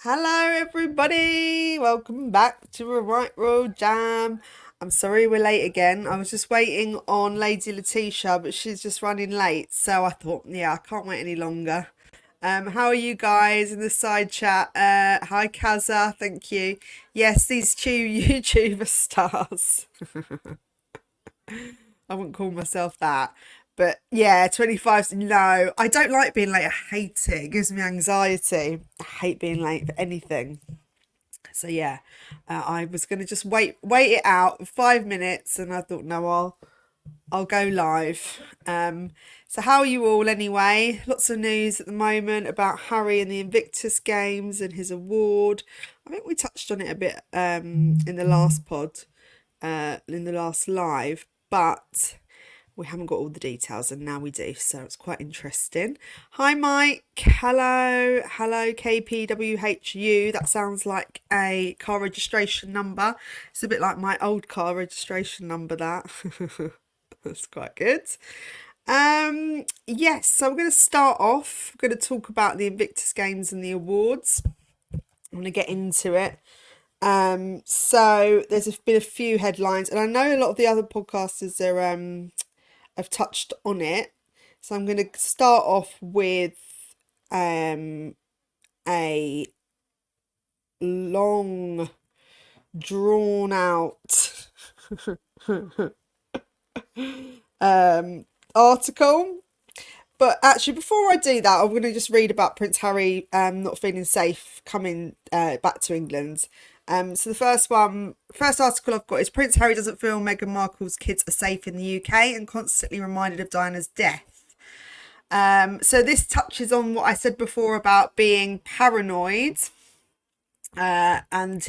Hello, everybody. Welcome back to a Right Royal Jam. I'm sorry we're late again. I was just waiting on Lady Laticia, but she's just running late. So I thought, yeah, I can't wait any longer. How are you guys in the side chat? Hi, Kaza. Thank you. Yes, these two YouTuber stars. I wouldn't call myself that. But yeah, 25's no. I don't like being late. I hate it. It gives me anxiety. I hate being late for anything. So yeah, I was gonna just wait it out for 5 minutes, and I thought, no, I'll go live. So how are you all anyway? Lots of news at the moment about Harry and the Invictus games and his award. I think we touched on it a bit in the last pod, in the last live, but we haven't got all the details, and now we do, so it's quite interesting. Hi Mike. Hello KPWHU. That sounds like a car registration number. It's a bit like my old car registration number, that. That's quite good. Yes, so I'm going to start off. I'm going to talk about the Invictus games and the awards. I'm going to get into it. So there's been a few headlines, and I know a lot of the other podcasters are have touched on it. So I'm going to start off with a long, drawn out article. But actually, before I do that, I'm going to just read about Prince Harry not feeling safe coming back to England. So the first article I've got is Prince Harry doesn't feel Meghan Markle's kids are safe in the UK and constantly reminded of Diana's death. So this touches on what I said before about being paranoid and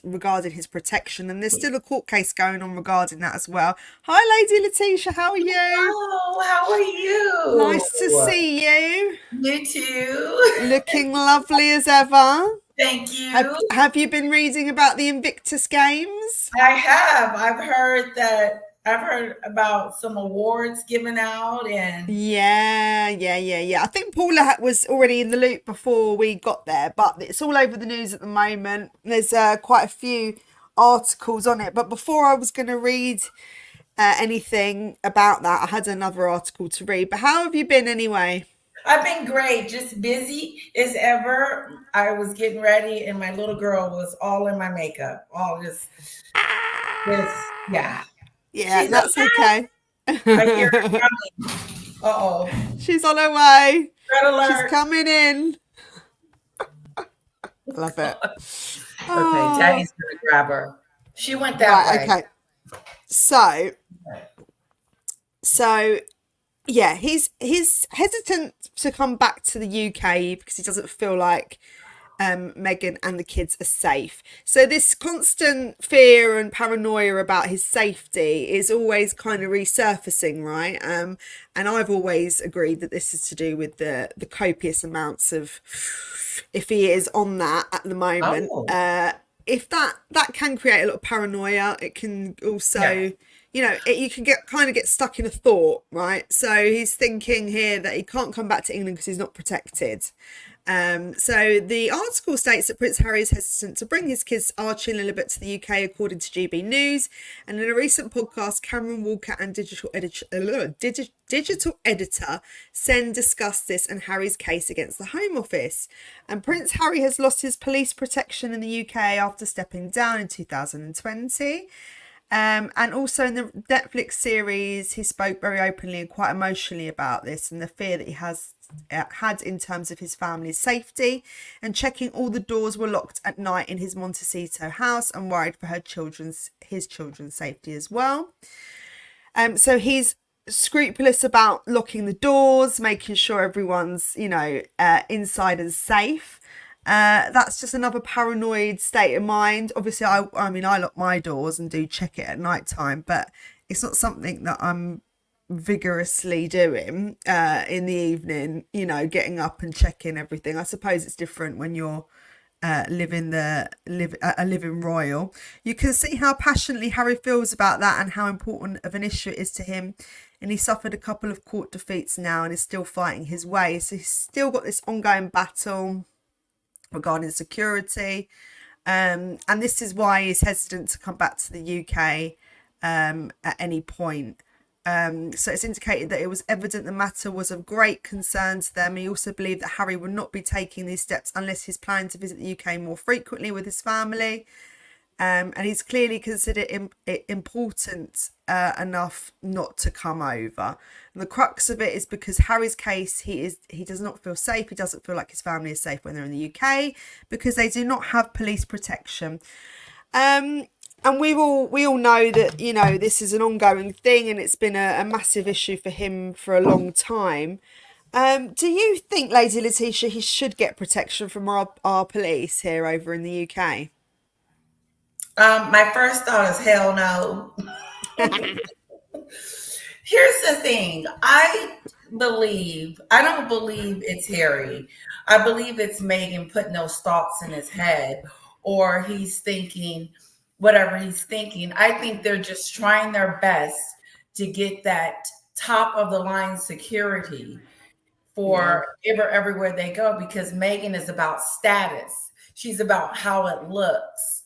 regarding his protection, and there's still a court case going on regarding that as well. Hi Lady Laticia, how are you? Oh, how are you? Nice to see you. You too. Looking lovely as ever. Thank Have, you. have you been reading about the Invictus games? I have. I've heard about some awards given out and Yeah. I think Paula was already in the loop before we got there, but it's all over the news at the moment. There's quite a few articles on it. But before I was going to read anything about that, I had another article to read. But how have you been anyway? I've been great, just busy as ever. I was getting ready and my little girl was all in my makeup. All this, yeah. Yeah, She's a that's okay. I hear her coming. Uh-oh. She's on her way. Red She's alert. coming in. Love it. Okay, Oh, Daddy's gonna grab her. She went that right, way. okay. So, so yeah, he's hesitant to come back to the UK because he doesn't feel like Meghan and the kids are safe. So this constant fear and paranoia about his safety is always kind of resurfacing, right? And I've always agreed that this is to do with the copious amounts of, if he is on that at the moment, Oh, if that can create a lot of paranoia. It can yeah. also, you can get stuck in a thought, right? So he's thinking here that he can't come back to England because he's not protected. So the article states that Prince Harry is hesitant to bring his kids Archie and Lilibet to the UK, according to GB News. And in a recent podcast, Cameron Walker and digital editor Sen discussed this and Harry's case against the Home Office. And Prince Harry has lost his police protection in the UK after stepping down in 2020. And also in the Netflix series, he spoke very openly and quite emotionally about this and the fear that he has had in terms of his family's safety, and checking all the doors were locked at night in his Montecito house, and worried for his children's safety as well. So he's scrupulous about locking the doors, making sure everyone's inside and safe. That's just another paranoid state of mind. Obviously, I mean, I lock my doors and do check it at night time, but it's not something that I'm vigorously doing in the evening, getting up and checking everything. I suppose it's different when you're living royal. You can see how passionately Harry feels about that and how important of an issue it is to him. And he suffered a couple of court defeats now and is still fighting his way. So he's still got this ongoing battle regarding security. And this is why he's hesitant to come back to the UK at any point. So it's indicated that it was evident the matter was of great concern to them. He also believed that Harry would not be taking these steps unless he's planning to visit the UK more frequently with his family. And he's clearly considered it important enough not to come over. And the crux of it is because Harry's case, he does not feel safe. He doesn't feel like his family is safe when they're in the UK because they do not have police protection. And we all know that, you know, this is an ongoing thing and it's been a massive issue for him for a long time. Do you think, Lady Laticia, he should get protection from our police here over in the UK? My first thought is hell no. Here's the thing. I don't believe it's Harry. I believe it's Meghan putting those thoughts in his head, or he's thinking whatever he's thinking. I think they're just trying their best to get that top of the line security for everywhere they go, because Meghan is about status. She's about how it looks.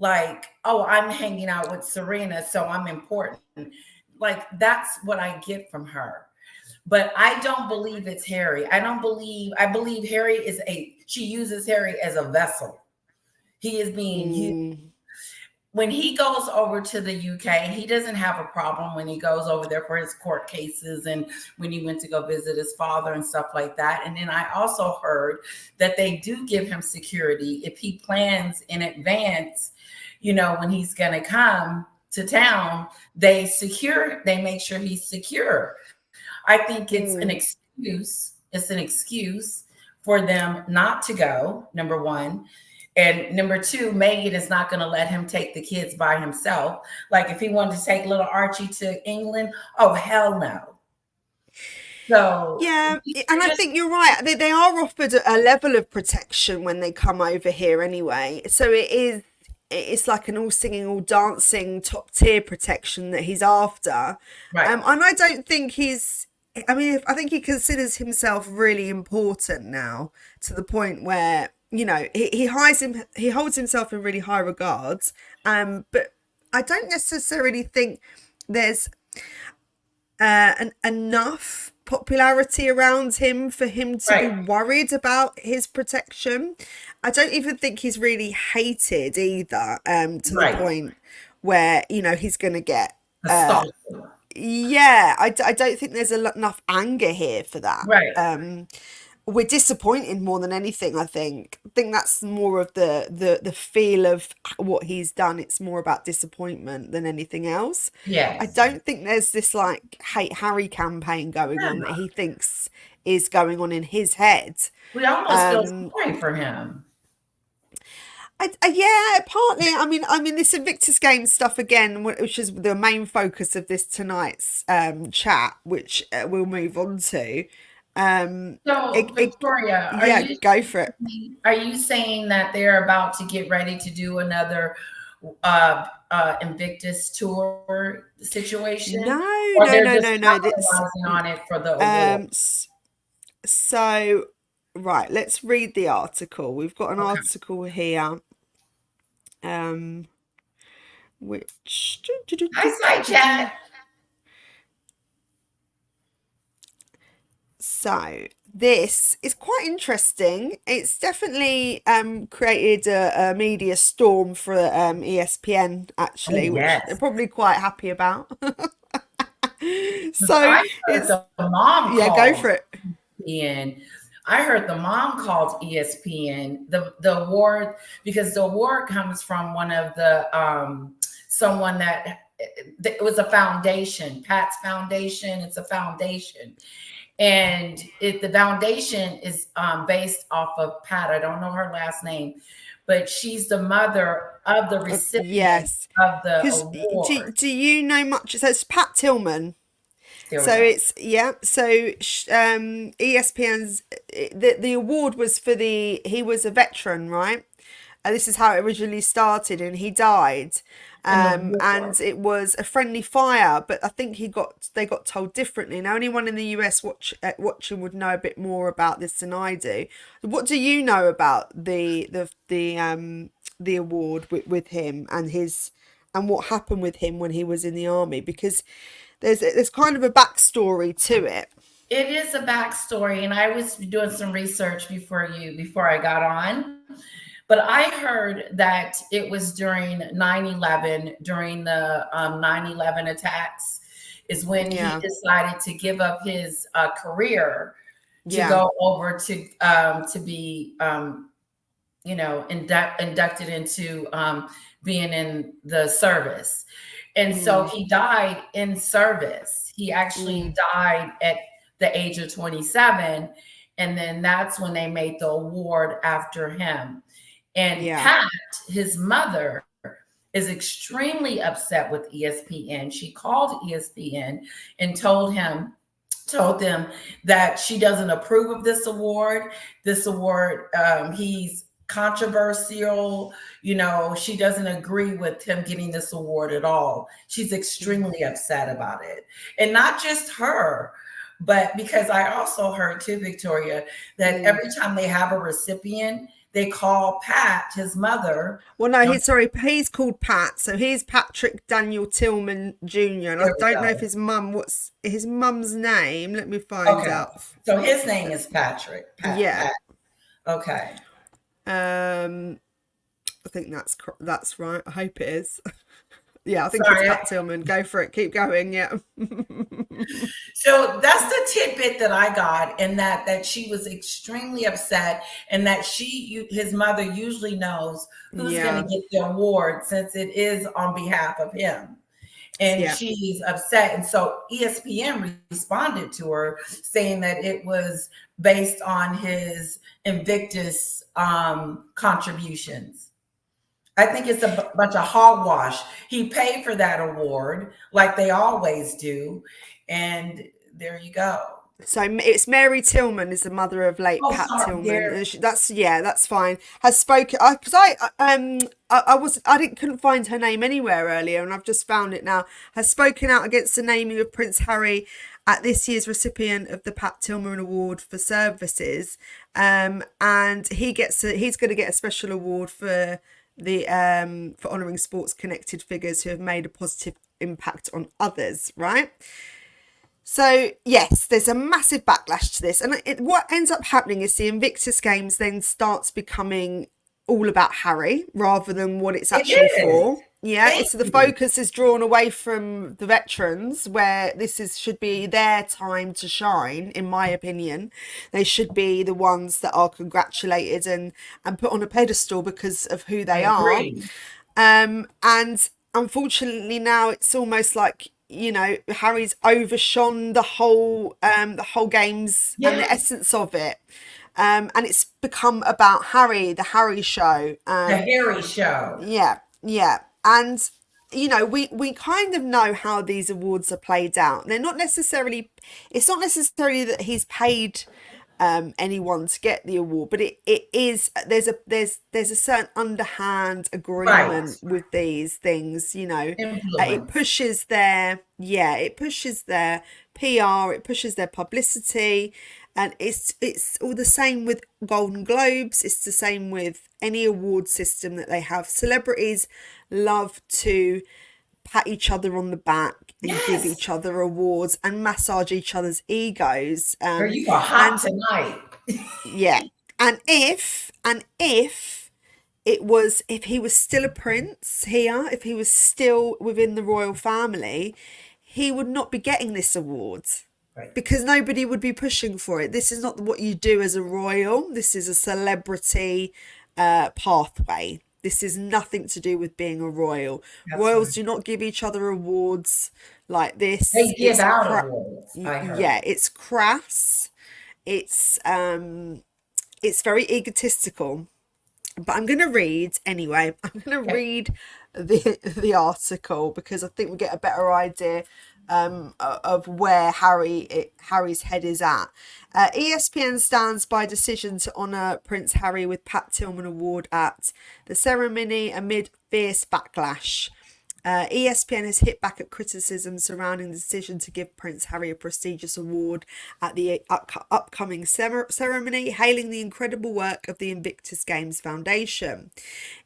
Like, oh, I'm hanging out with Serena, so I'm important. Like, that's what I get from her. But I don't believe it's Harry. I believe Harry she uses Harry as a vessel. He is being used. When he goes over to the UK, he doesn't have a problem when he goes over there for his court cases and when he went to go visit his father and stuff like that. And then I also heard that they do give him security if he plans in advance, you know, when he's going to come to town, they make sure he's secure. I think it's an excuse. It's an excuse for them not to go, number one. And number two, Meghan is not going to let him take the kids by himself. Like if he wanted to take little Archie to England, oh, hell no. So yeah, and I think you're right. They are offered a level of protection when they come over here anyway. So it's like an all singing, all dancing, top tier protection that he's after. Right. And I don't think I think he considers himself really important now, to the point where, you know, he holds himself in really high regards. But I don't necessarily think there's enough popularity around him for him to be worried about his protection. I don't even think he's really hated either, to the point where, you know, he's going to get I don't think there's enough anger here for that. We're disappointed more than anything. I think that's more of the feel of what he's done. It's more about disappointment than anything else. I don't think there's this like hate Harry campaign going on that he thinks is going on in his head. We almost feel sorry for him. Yeah, partly. I mean, this Invictus game stuff again, which is the main focus of this tonight's chat, which we'll move on to. Victoria, go for it. Are you saying that they're about to get ready to do another Invictus tour situation? No. Capitalizing on it for the award. So, right, let's read the article. We've got an article here. Which hi, chat. So this is quite interesting. It's definitely created a media storm for ESPN, actually, which they're probably quite happy about. So it's the mom. Go for it. I heard the mom called ESPN the award, because the award comes from one of the someone that it was a foundation, Pat's Foundation. It's a foundation. And the foundation is based off of Pat. I don't know her last name, but she's the mother of the recipient of the award. Do you know much? So it's Pat Tillman. So it's ESPN's the award was for he was a veteran, right? this is how it originally started, and he died. in the And war. it was a friendly fire, but I think they got told differently. Now, anyone in the US watching would know a bit more about this than I do. What do you know about the award with him and his and what happened with him when he was in the army? Because there's kind of a backstory to it. It is a backstory, and I was doing some research before I got on. But I heard that it was during 9/11, during the 9/11 attacks, is when he Yeah, decided to give up his career to yeah, go over to be inducted into being in the service. And so mm, he died in service. He actually mm, died at the age of 27. And then that's when they made the award after him. And yeah, Pat, his mother, is extremely upset with ESPN. She called ESPN and told them that she doesn't approve of this award. This award, he's controversial. She doesn't agree with him getting this award at all. She's mm, extremely upset about it. And not just her, but because I also heard too, Victoria, that mm. every time they have a recipient, they call Pat, his mother. Well, no, um, he's called Pat, so he's Patrick Daniel Tillman Jr. And I There we don't know if go. what's his mum's name. Let me find Okay. out. So his name is Patrick. Yeah, Pat. Okay. um, I think that's right. I hope it is. Yeah, I think it's Sorry. Pat Tillman. Go for it. Keep going. Yeah. So that's the tidbit that I got, and that she was extremely upset, and that his mother usually knows who's going Yeah. to get the award since it is on behalf of him. And Yeah. she's upset. And so ESPN responded to her saying that it was based on his Invictus contributions. I think it's a bunch of hogwash. He paid for that award like they always do. And there you go. So it's Mary Tillman is the mother of late Oh, Pat sorry, Tillman. there. And that's fine. Has spoken because I didn't couldn't find her name anywhere earlier, and I've just found it now. Has spoken out against the naming of Prince Harry at this year's recipient of the Pat Tillman Award for Services, and he's going to get a special award for the for honouring sports connected figures who have made a positive impact on others, right? So yes, there's a massive backlash to this, and what ends up happening is the Invictus Games then starts becoming all about Harry rather than what it's It actually is. for. Yeah, Thank it's the you. focus is drawn away from the veterans, where should be their time to shine. In my opinion, they should be the ones that are congratulated and put on a pedestal because of who I they are. agree. And unfortunately now it's almost like, Harry's overshone the whole games and the Yes. essence of it. And it's become about Harry, the Harry show. The Harry Show. Yeah, yeah. And we kind of know how these awards are played out. It's not necessarily that he's paid anyone to get the award, but it is there's a certain underhand Right. agreement with these things. Influence. It pushes their PR, it pushes their publicity, and it's all the same with Golden Globes. It's the same with any award system that they have. Celebrities love to pat each other on the back and give Yes. each other awards and massage each other's egos. Girl, you are hot And tonight. yeah, if he was still a prince here, if he was still within the royal family, he would not be getting this award Right. because nobody would be pushing for it. This is not what you do as a royal. This is a celebrity pathway. This is nothing to do with being a royal. That's Royals right. do not give each other awards like this. They give out awards, I heard. Yeah, it's crass. It's very egotistical. But I'm going to read anyway. I'm going to Okay. read the article because I think we get a better idea of where Harry's head is at. ESPN stands by decision to honour Prince Harry with Pat Tillman Award at the ceremony amid fierce backlash. ESPN has hit back at criticism surrounding the decision to give Prince Harry a prestigious award at the upcoming ceremony, hailing the incredible work of the Invictus Games Foundation.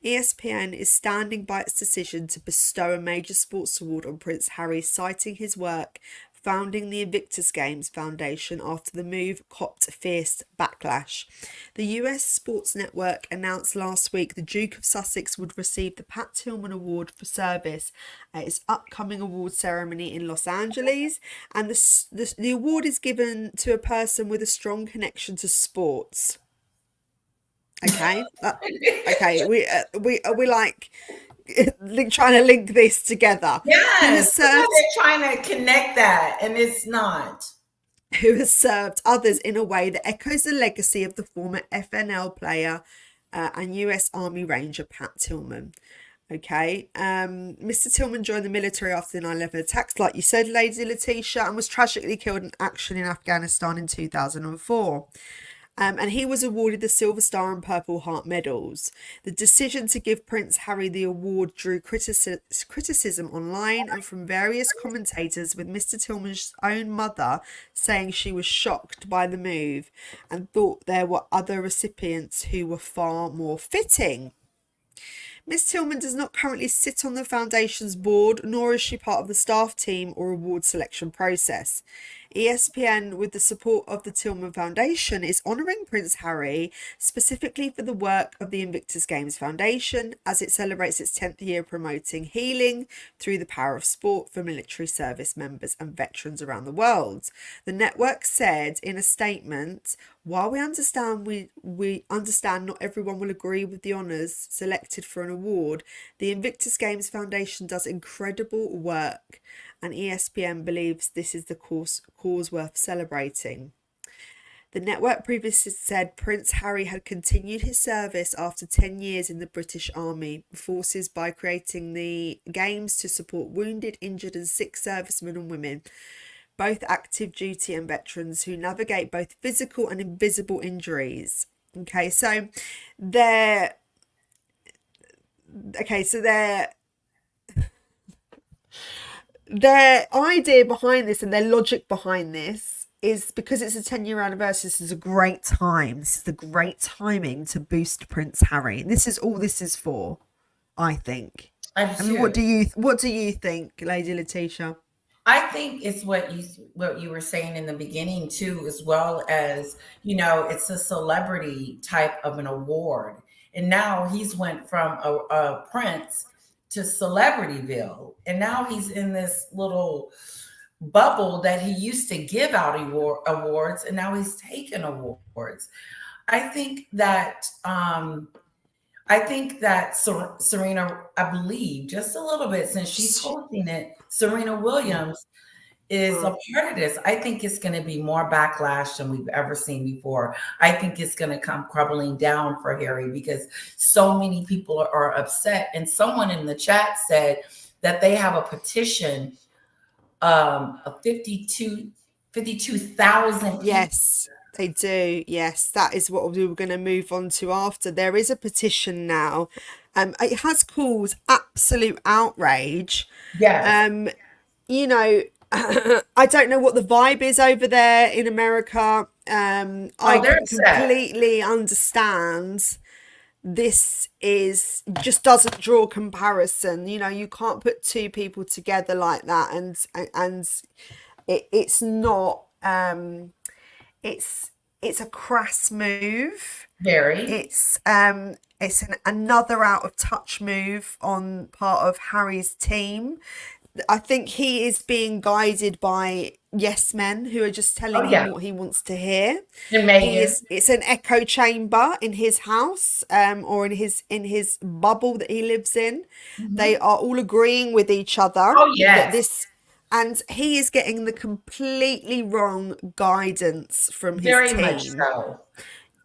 ESPN is standing by its decision to bestow a major sports award on Prince Harry, citing his work founding the Invictus Games Foundation after the move copped fierce backlash. The US Sports Network announced last week the Duke of Sussex would receive the Pat Tillman Award for service at its upcoming award ceremony in Los Angeles, and the award is given to a person with a strong connection to sports. Okay, okay, we like trying to link this together. Yes, they're trying to connect that, and it's not. Who has served others in a way that echoes the legacy of the former FNL player and US Army Ranger Pat Tillman. Okay, Mr. Tillman joined the military after the 9/11 attacks, like you said, Lady Laticia, and was tragically killed in action in Afghanistan in 2004. And he was awarded the Silver Star and Purple Heart medals. The decision to give Prince Harry the award drew criticism online and from various commentators, with Mr. Tillman's own mother saying she was shocked by the move and thought there were other recipients who were far more fitting. Miss Tillman does not currently sit on the foundation's board, nor is she part of the staff team or award selection process. ESPN, with the support of the Tillman Foundation, is honouring Prince Harry specifically for the work of the Invictus Games Foundation as it celebrates its 10th year promoting healing through the power of sport for military service members and veterans around the world. The network said in a statement, "While we understand not everyone will agree with the honours selected for an award, the Invictus Games Foundation does incredible work, and ESPN believes this is the cause worth celebrating." The network previously said Prince Harry had continued his service after 10 years in the British Army Forces by creating the games to support wounded, injured and sick servicemen and women, both active duty and veterans, who navigate both physical and invisible injuries. Okay, so their idea behind this and their logic behind this is because it's a 10-year anniversary. This is a great time. This is the great timing to boost Prince Harry. This is all this is for, I think. I mean, what do you think, Lady Laticia? I think it's what you were saying in the beginning too, as well as, it's a celebrity type of an award. And now he's went from a prince to Celebrityville. And now he's in this little bubble that he used to give out awards, and now he's taken awards. I think that Serena, I believe, just a little bit since she's hosting it, Serena Williams is a part of this. I think it's going to be more backlash than we've ever seen before. I think it's going to come crumbling down for Harry because so many people are upset. And someone in the chat said that they have a petition of 52,000 people. Yes, they do. Yes, that is what we were going to move on to after. There is a petition now. It has caused absolute outrage. Yes. I don't know what the vibe is over there in America. I completely understand. This just doesn't draw comparison. You can't put two people together like that, and it's not. It's a crass move. Very. It's another out of touch move on part of Harry's team. I think he is being guided by yes men who are just telling him what he wants to hear. It's an echo chamber in his house, or in his bubble that he lives in. Mm-hmm. They are all agreeing with each other. Oh yes. And he is getting the completely wrong guidance from his team. Very much so.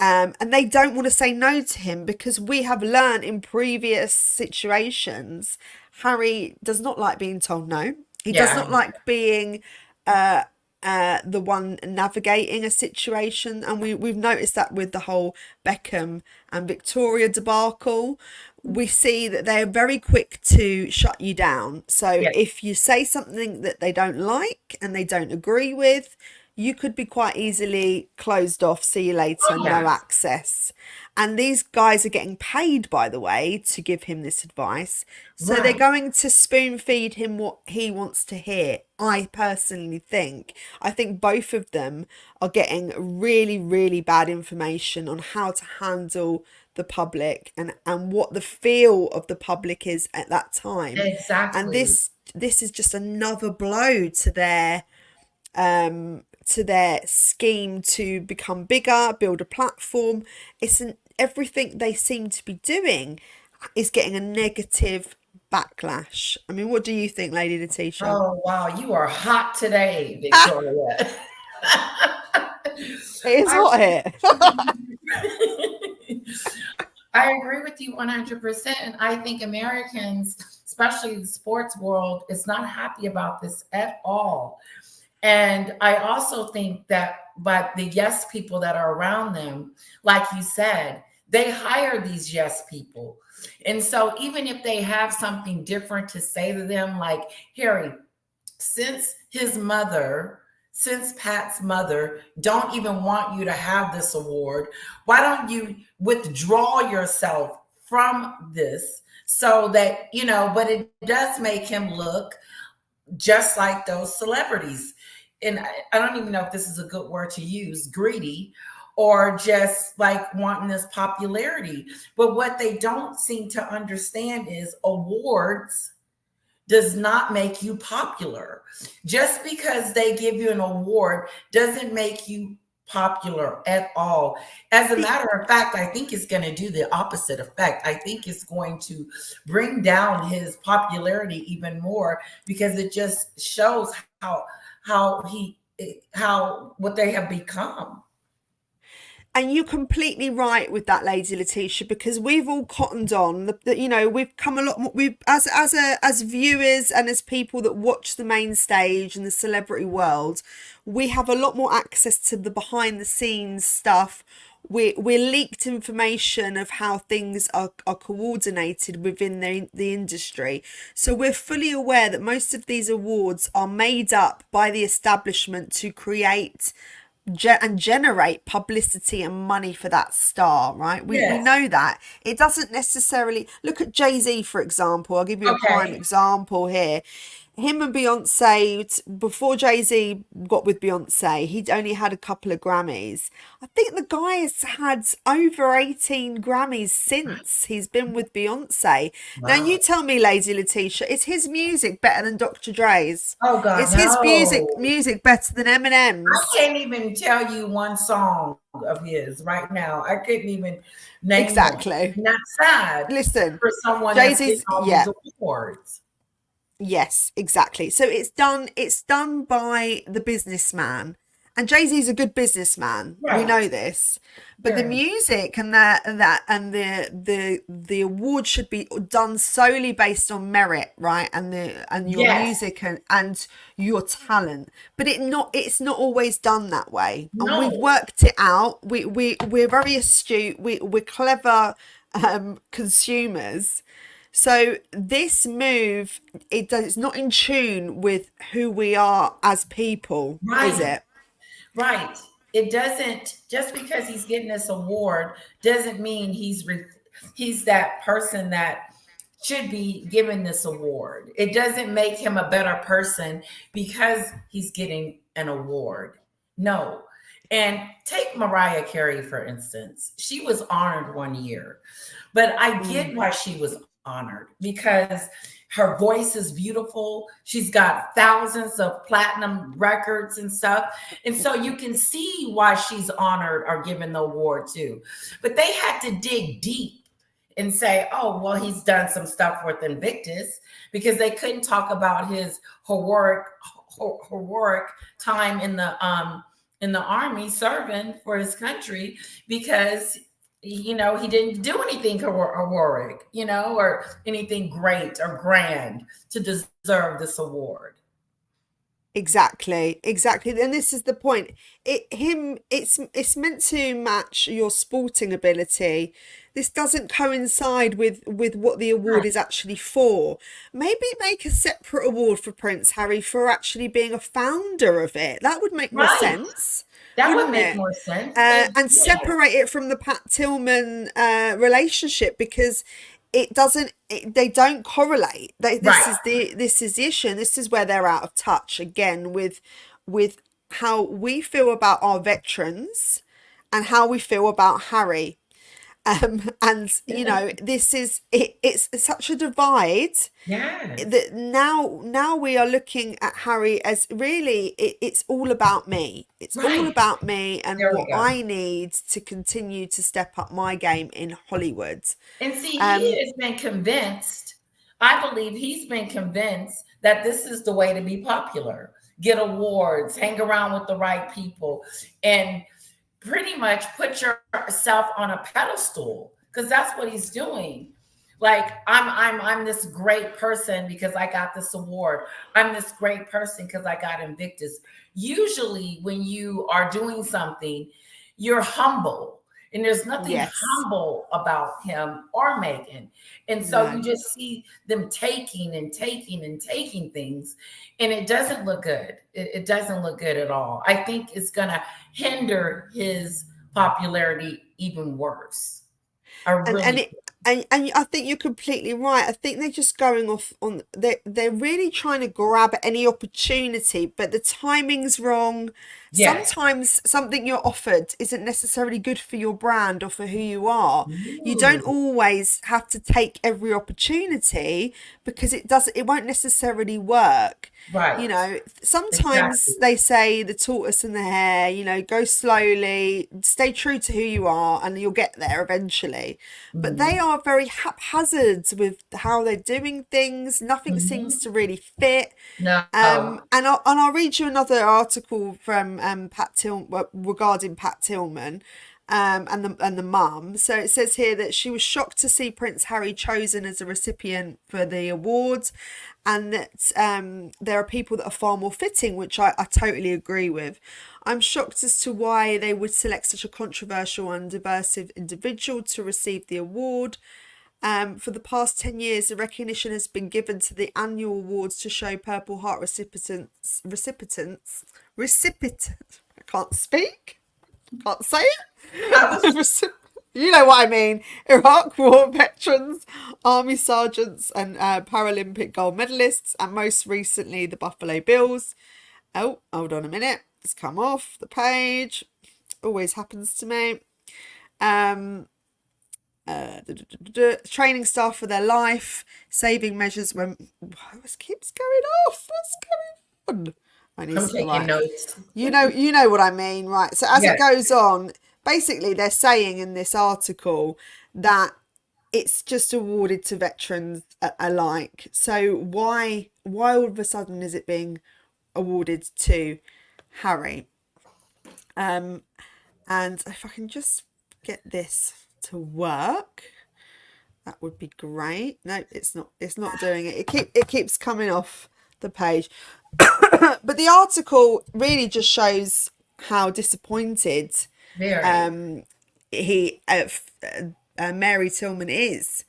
And they don't want to say no to him because we have learned in previous situations, Harry does not like being told no. He does Yeah. not like being the one navigating a situation, and we've noticed that with the whole Beckham and Victoria debacle. We see that they're very quick to shut you down. So Yeah. if you say something that they don't like and they don't agree with, you could be quite easily closed off, see you later, Oh, no yes. access. And these guys are getting paid, by the way, to give him this advice. So they're Right. going to spoon feed him what he wants to hear. I personally think. I think both of them are getting really, really bad information on how to handle the public and what the feel of the public is at that time. And Exactly. this is just another blow to their scheme to become bigger, build a platform. Everything they seem to be doing is getting a negative backlash. I mean, what do you think, Lady Letitia? Oh, wow. You are hot today, Victoria. It is I hot here. I agree with you 100%. And I think Americans, especially the sports world, is not happy about this at all. And I also think that, but the yes people that are around them, like you said, they hire these yes people. And so even if they have something different to say to them, like, Harry, since his mother, since Pat's mother don't even want you to have this award, why don't you withdraw yourself from this so that, but it does make him look just like those celebrities. And I don't even know if this is a good word to use, greedy, or just like wanting this popularity. But what they don't seem to understand is awards does not make you popular. Just because they give you an award doesn't make you popular at all. As a matter of fact, I think it's going to do the opposite effect. I think it's going to bring down his popularity even more because it just shows how what they have become. And you're completely right with that, Lady Letitia, because we've all cottoned on that. We've come a lot more. We as viewers and as people that watch the main stage and the celebrity world, we have a lot more access to the behind the scenes stuff. We're leaked information of how things are coordinated within the industry. So we're fully aware that most of these awards are made up by the establishment to create and generate publicity and money for that star, right? We Yes. know that. It doesn't necessarily look at Jay-Z, for example. I'll give you a prime Okay. example here. Him and Beyonce, before Jay-Z got with Beyonce, he'd only had a couple of Grammys. I think the guy has had over 18 Grammys since he's been with Beyonce. Now, you Wow. tell me, Lady Letitia, is his music better than Dr. Dre's? Oh God, Is his no. music better than I Eminem's? can't even tell you one song of his right now. I couldn't even name one. Exactly. And that's sad Listen, for someone that's getting Jay-Z's, all yeah, these awards. yes, exactly. So it's done by the businessman. And Jay-Z's a good businessman. We Right. know this. But the Very. music and the award should be done solely based on merit, right? And your Yes. music and your talent. But it's not always done that way. And we've No. worked it out. We're very astute. We're clever consumers. So this move, it's not in tune with who we are as people, is Right. it? Right. It doesn't, just because he's getting this award doesn't mean he's that person that should be given this award. It doesn't make him a better person because he's getting an award. No. And take Mariah Carey, for instance. She was honored one year, but I Mm. get why she was honored because her voice is beautiful. She's got thousands of platinum records and stuff. And so you can see why she's honored or given the award too. But they had to dig deep and say, oh, well, he's done some stuff with Invictus, because they couldn't talk about his heroic time in the army serving for his country, because he didn't do anything heroic, or anything great or grand to deserve this award. Exactly, exactly. And this is the point. It's meant to match your sporting ability. This doesn't coincide with what the award Right. is actually for. Maybe make a separate award for Prince Harry for actually being a founder of it. That would make more Right. sense, That would wouldn't make it? more sense. And And yes, separate it from the Pat Tillman relationship, because it doesn't they don't correlate. right. This is the issue, and this is where they're out of touch again with how we feel about our veterans and how we feel about Harry. And this is it's such a divide Yes. that now we are looking at Harry as really it's all about me. It's all Right. about me and There we what go. I need to continue to step up my game in Hollywood. And see, he Um, has been convinced, I believe he's been convinced that this is the way to be popular, get awards, hang around with the right people, and pretty much put yourself on a pedestal, because that's what he's doing. Like, I'm this great person because I got this award. I'm this great person because I got Invictus. Usually when you are doing something, you're humble, and there's nothing yes, humble about him or Megan. And so you no. just see them taking and taking and taking things, and it doesn't look good. It doesn't look good at all. I think it's gonna hinder his popularity even worse. I and and really it and I think you're completely right. I think they're just going off on they're really trying to grab any opportunity, but the timing's wrong. yes. Sometimes something you're offered isn't necessarily good for your brand or for who you are. You don't Ooh, always have to take every opportunity, because it won't necessarily work. right. Sometimes Exactly. they say the tortoise and the hare, go slowly, stay true to who you are, and you'll get there eventually. But they Mhm, are very haphazard with how they're doing things. Nothing seems mhm. to really fit. No. And I'll read you another article from Pat Tillman regarding Pat Tillman. And the mum. So it says here that she was shocked to see Prince Harry chosen as a recipient for the awards, and that there are people that are far more fitting, which I totally agree with. I'm shocked as to why they would select such a controversial and diversive individual to receive the award. For the past 10 years, the recognition has been given to the annual awards to show Purple Heart I can't speak, can't say I was it. You know what I mean. Iraq War veterans, Army sergeants, and Paralympic gold medalists, and most recently the Buffalo Bills. Oh, hold on a minute. It's come off the page. Always happens to me. Um, Training staff for their life, saving measures when what keeps going off. What's going on? I need I'm to taking right. notes. You know what I mean, right? So as it Yes. goes on, basically they're saying in this article that it's just awarded to veterans alike. So why all of a sudden is it being awarded to Harry? And if I can just get this to work, that would be great. No, it's not. It's not doing it. It keeps coming off the page. But the article really just shows how disappointed Very. um, he Mary Tillman is,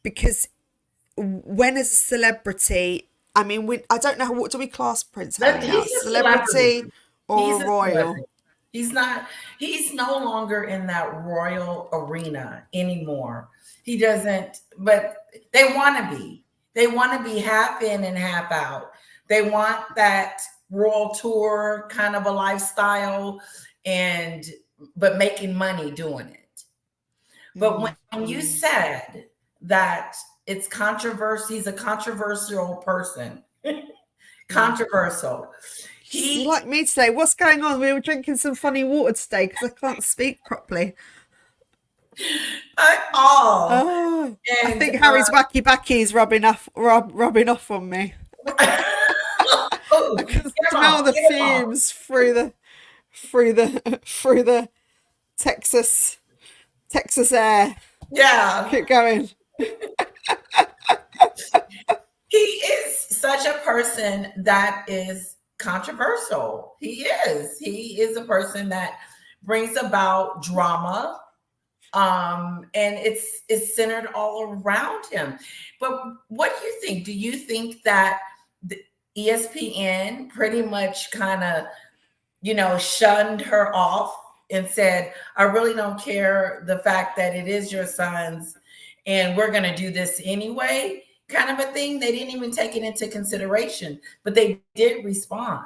because when as a celebrity, I mean, I don't know, what do we class Prince Harry now? He's a Celebrity celebrity. or He's a a royal? celebrity. He's not, he's no longer in that royal arena anymore. He doesn't, but they want to be. They want to be half in and half out. They want that royal tour kind of a lifestyle, and but making money doing it. But Mm. when you said that it's controversy, he's a controversial person. Mm. Controversial. You He like me today? What's going on? We were drinking some funny water today because I can't speak properly. all Oh, I and think Harry's wacky backy is rubbing off on me. I oh, can get him smell off, the get him off. fumes through the Texas air. Yeah, Keep going. he is such a person that is controversial. He is. He is a person that brings about drama. And it's centered all around him. But what do you think? Do you think that the ESPN pretty much kind of, shunned her off and said, I really don't care the fact that it is your son's and we're going to do this anyway, kind of a thing? They didn't even take it into consideration, but they did respond.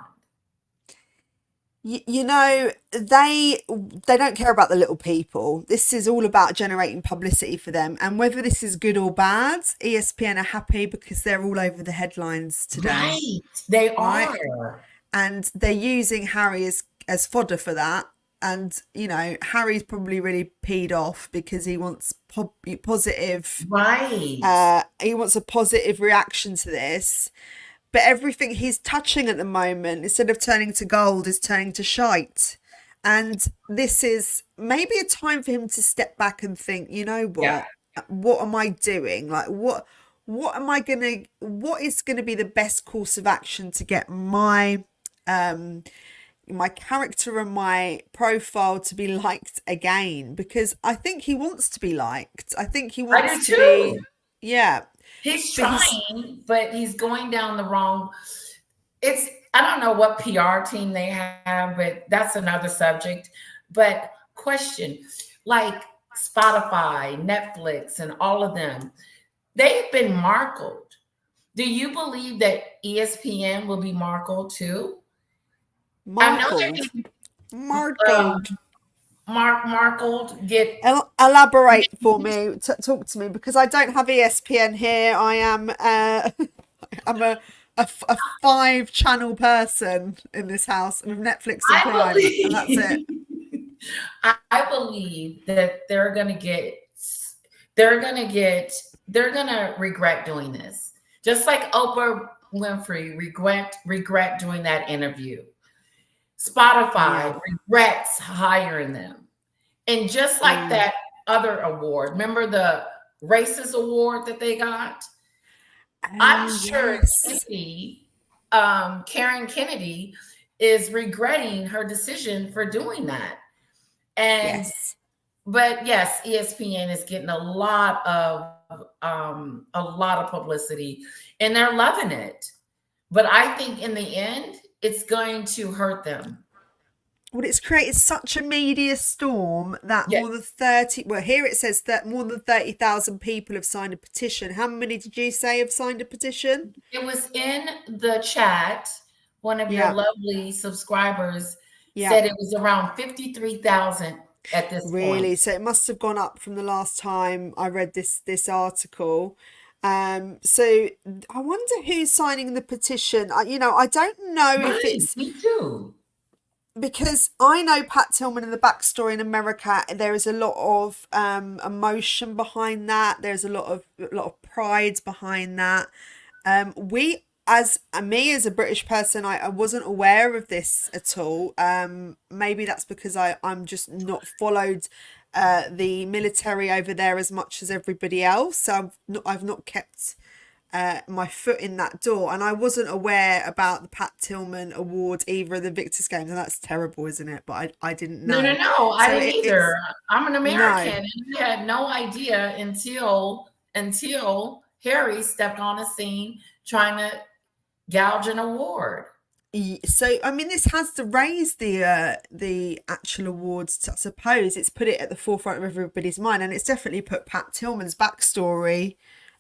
They don't care about the little people. This is all about generating publicity for them, and whether this is good or bad, ESPN are happy because they're all over the headlines today. Right, they are, and they're using Harry as fodder for that. And Harry's probably really peed off because he wants positive. Right. He wants a positive reaction to this. But everything he's touching at the moment, instead of turning to gold, is turning to shite. And this is maybe a time for him to step back and think, you know what? Yeah. What am I doing? Like, what is gonna be the best course of action to get my character and my profile to be liked again? Because I think he wants to be liked. I think he wants to be. Yeah. He's trying, but he's going down the wrong. I don't know what PR team they have, but that's another subject. But question, like Spotify, Netflix, and all of them, they've been markled. Do you believe that ESPN will be markled too? Markled. Markled. Elaborate for me. Talk to me, because I don't have ESPN here. I am I'm a 5-channel person in this house with Netflix and Prime, and that's it. I believe that they're gonna regret doing this, just like Oprah Winfrey regret doing that interview. Spotify regrets hiring them. And just like that other award, remember the racist award that they got? I'm sure Karen Kennedy is regretting her decision for doing that. And but yes, ESPN is getting a lot of publicity, and they're loving it. But I think in the end, it's going to hurt them. Well, it's created such a media storm that more than 30. Well, here it says that more than 30,000 people have signed a petition. How many did you say have signed a petition? It was in the chat. One of your lovely subscribers said it was around 53,000 at this point. Really? So it must have gone up from the last time I read this article. So I wonder who's signing the petition. I don't know if it's me too, because I know Pat Tillman and the backstory in America. There is a lot of emotion behind that. There's a lot of pride behind that. As a British person, I wasn't aware of this at all. Maybe that's because I'm just not followed the military over there as much as everybody else. So I've not kept my foot in that door, and I wasn't aware about the Pat Tillman Award either of the Invictus games, and that's terrible, isn't it? But I didn't know. No, I didn't either. I'm an American, and I had no idea until Harry stepped on a scene trying to gouge an award. So I mean, this has to raise the actual awards. I suppose it's put it at the forefront of everybody's mind, and it's definitely put Pat Tillman's backstory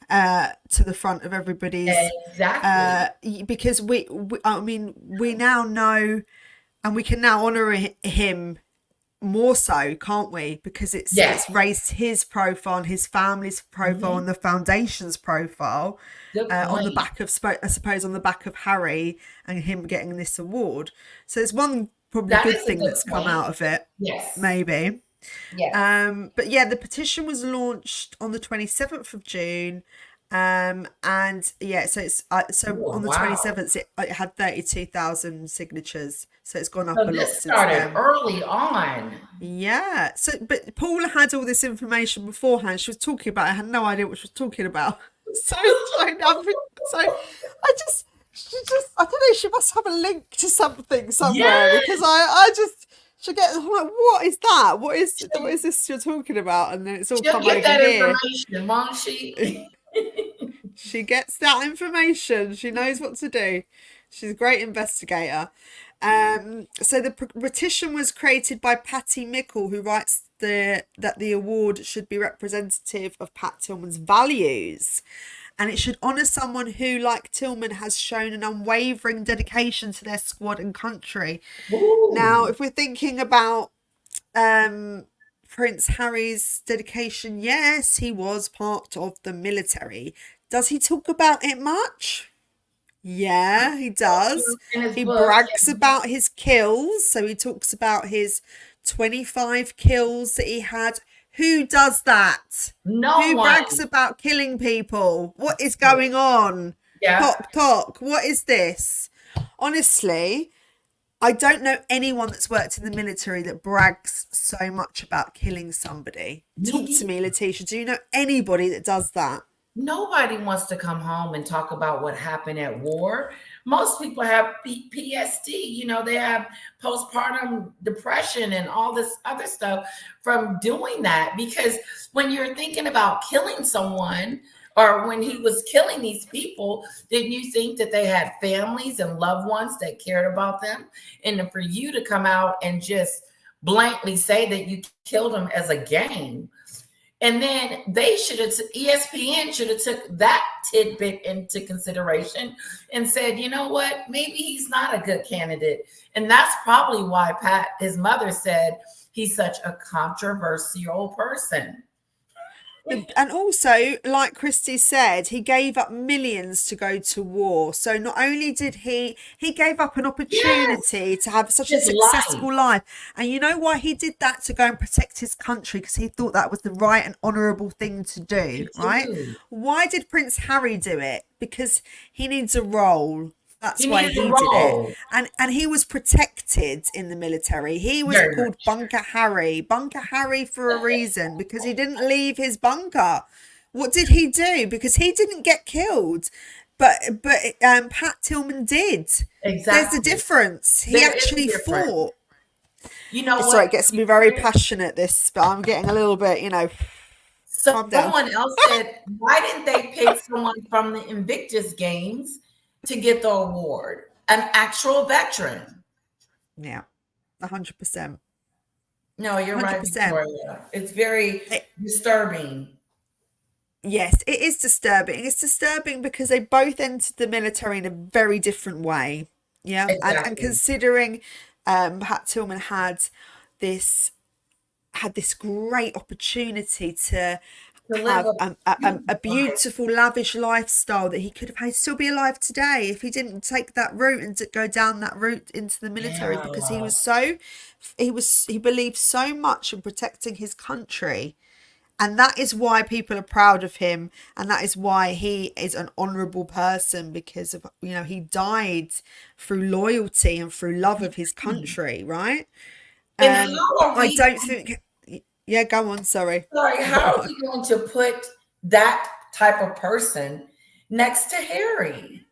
to the front of everybody's. Exactly. Because we now know, and we can now honor him more so, can't we? Because it's raised his profile and his family's profile and the foundation's profile on the back of, I suppose, on the back of Harry and him getting this award. So it's one probably good thing that's come out of it. Yes, maybe. Yeah. But yeah, the petition was launched on the 27th of June. And yeah, so it's on the 27th it had 32,000 signatures, so it's gone up a lot this since started then. Early on. Yeah, so but Paula had all this information beforehand. She was talking about it. I had no idea what she was talking about. So I I don't know, she must have a link to something somewhere, Yes, because I just, I'm like, what is that? What is this you're talking about? And then it's all she'll come get over that here. information, won't she? She gets that information. She knows what to do. She's a great investigator. So the petition was created by Patty Mickle, who writes that the award should be representative of Pat Tillman's values, and it should honour someone who, like Tillman, has shown an unwavering dedication to their squad and country. Now, Ooh, if we're thinking about Prince Harry's dedication, yes, he was part of the military. Does he talk about it much? Yeah, he does. in his He book, brags about his kills. So he talks about his 25 kills that he had. Who does that? no Who brags one. about killing people? What is going on? Yeah, Tock, tock. What is this? Honestly, I don't know anyone that's worked in the military that brags so much about killing somebody. Talk to me, Laticia. Do you know anybody that does that? nobody wants to come home and talk about what happened at war. Most people have PTSD, they have postpartum depression and all this other stuff from doing that. Because when you're thinking about killing someone, or when he was killing these people, didn't you think that they had families and loved ones that cared about them? And for you to come out and just blankly say that you killed them as a game, and then ESPN should have took that tidbit into consideration and said, you know what, maybe he's not a good candidate. And that's probably why his mother, said he's such a controversial person. And also, like Christy said, he gave up millions to go to war. So not only did he gave up an Yes, opportunity to have such a his life. successful life. And you know why he did that? To go and protect his country, because he thought that was the right and honourable thing to do, right? Too. Why did Prince Harry do it? Because he needs a role. That's He why needed a he did it. role. And he was protected in the military. He was Very called much. Bunker Harry for a reason, because he didn't leave his bunker. What did he do? Because he didn't get killed, but Pat Tillman did. There's a Exactly. difference. He There is a actually difference. fought. You know Sorry, what? it gets me very passionate, this, but I'm getting a little bit, calm down. Someone else said, why didn't they pick someone from the Invictus games to get the award? An actual veteran. Yeah, 100%. No, you're right, 100%. Victoria. It's very disturbing. Yes, it is disturbing. It's disturbing because they both entered the military in a very different way. Yeah. And Exactly. considering Pat Tillman this had this great opportunity to To live have a a beautiful life. beautiful, lavish lifestyle that he could have had, still be alive today if he didn't take that route and to go down that route into the military, because Yeah. he believed so much in protecting his country. And that is why people are proud of him, and that is why he is an honourable person, because of he died through loyalty and through love of his country, right? And how But are I we, don't think. Yeah, go on. Sorry. sorry, how are we going to put that type of person next to Harry?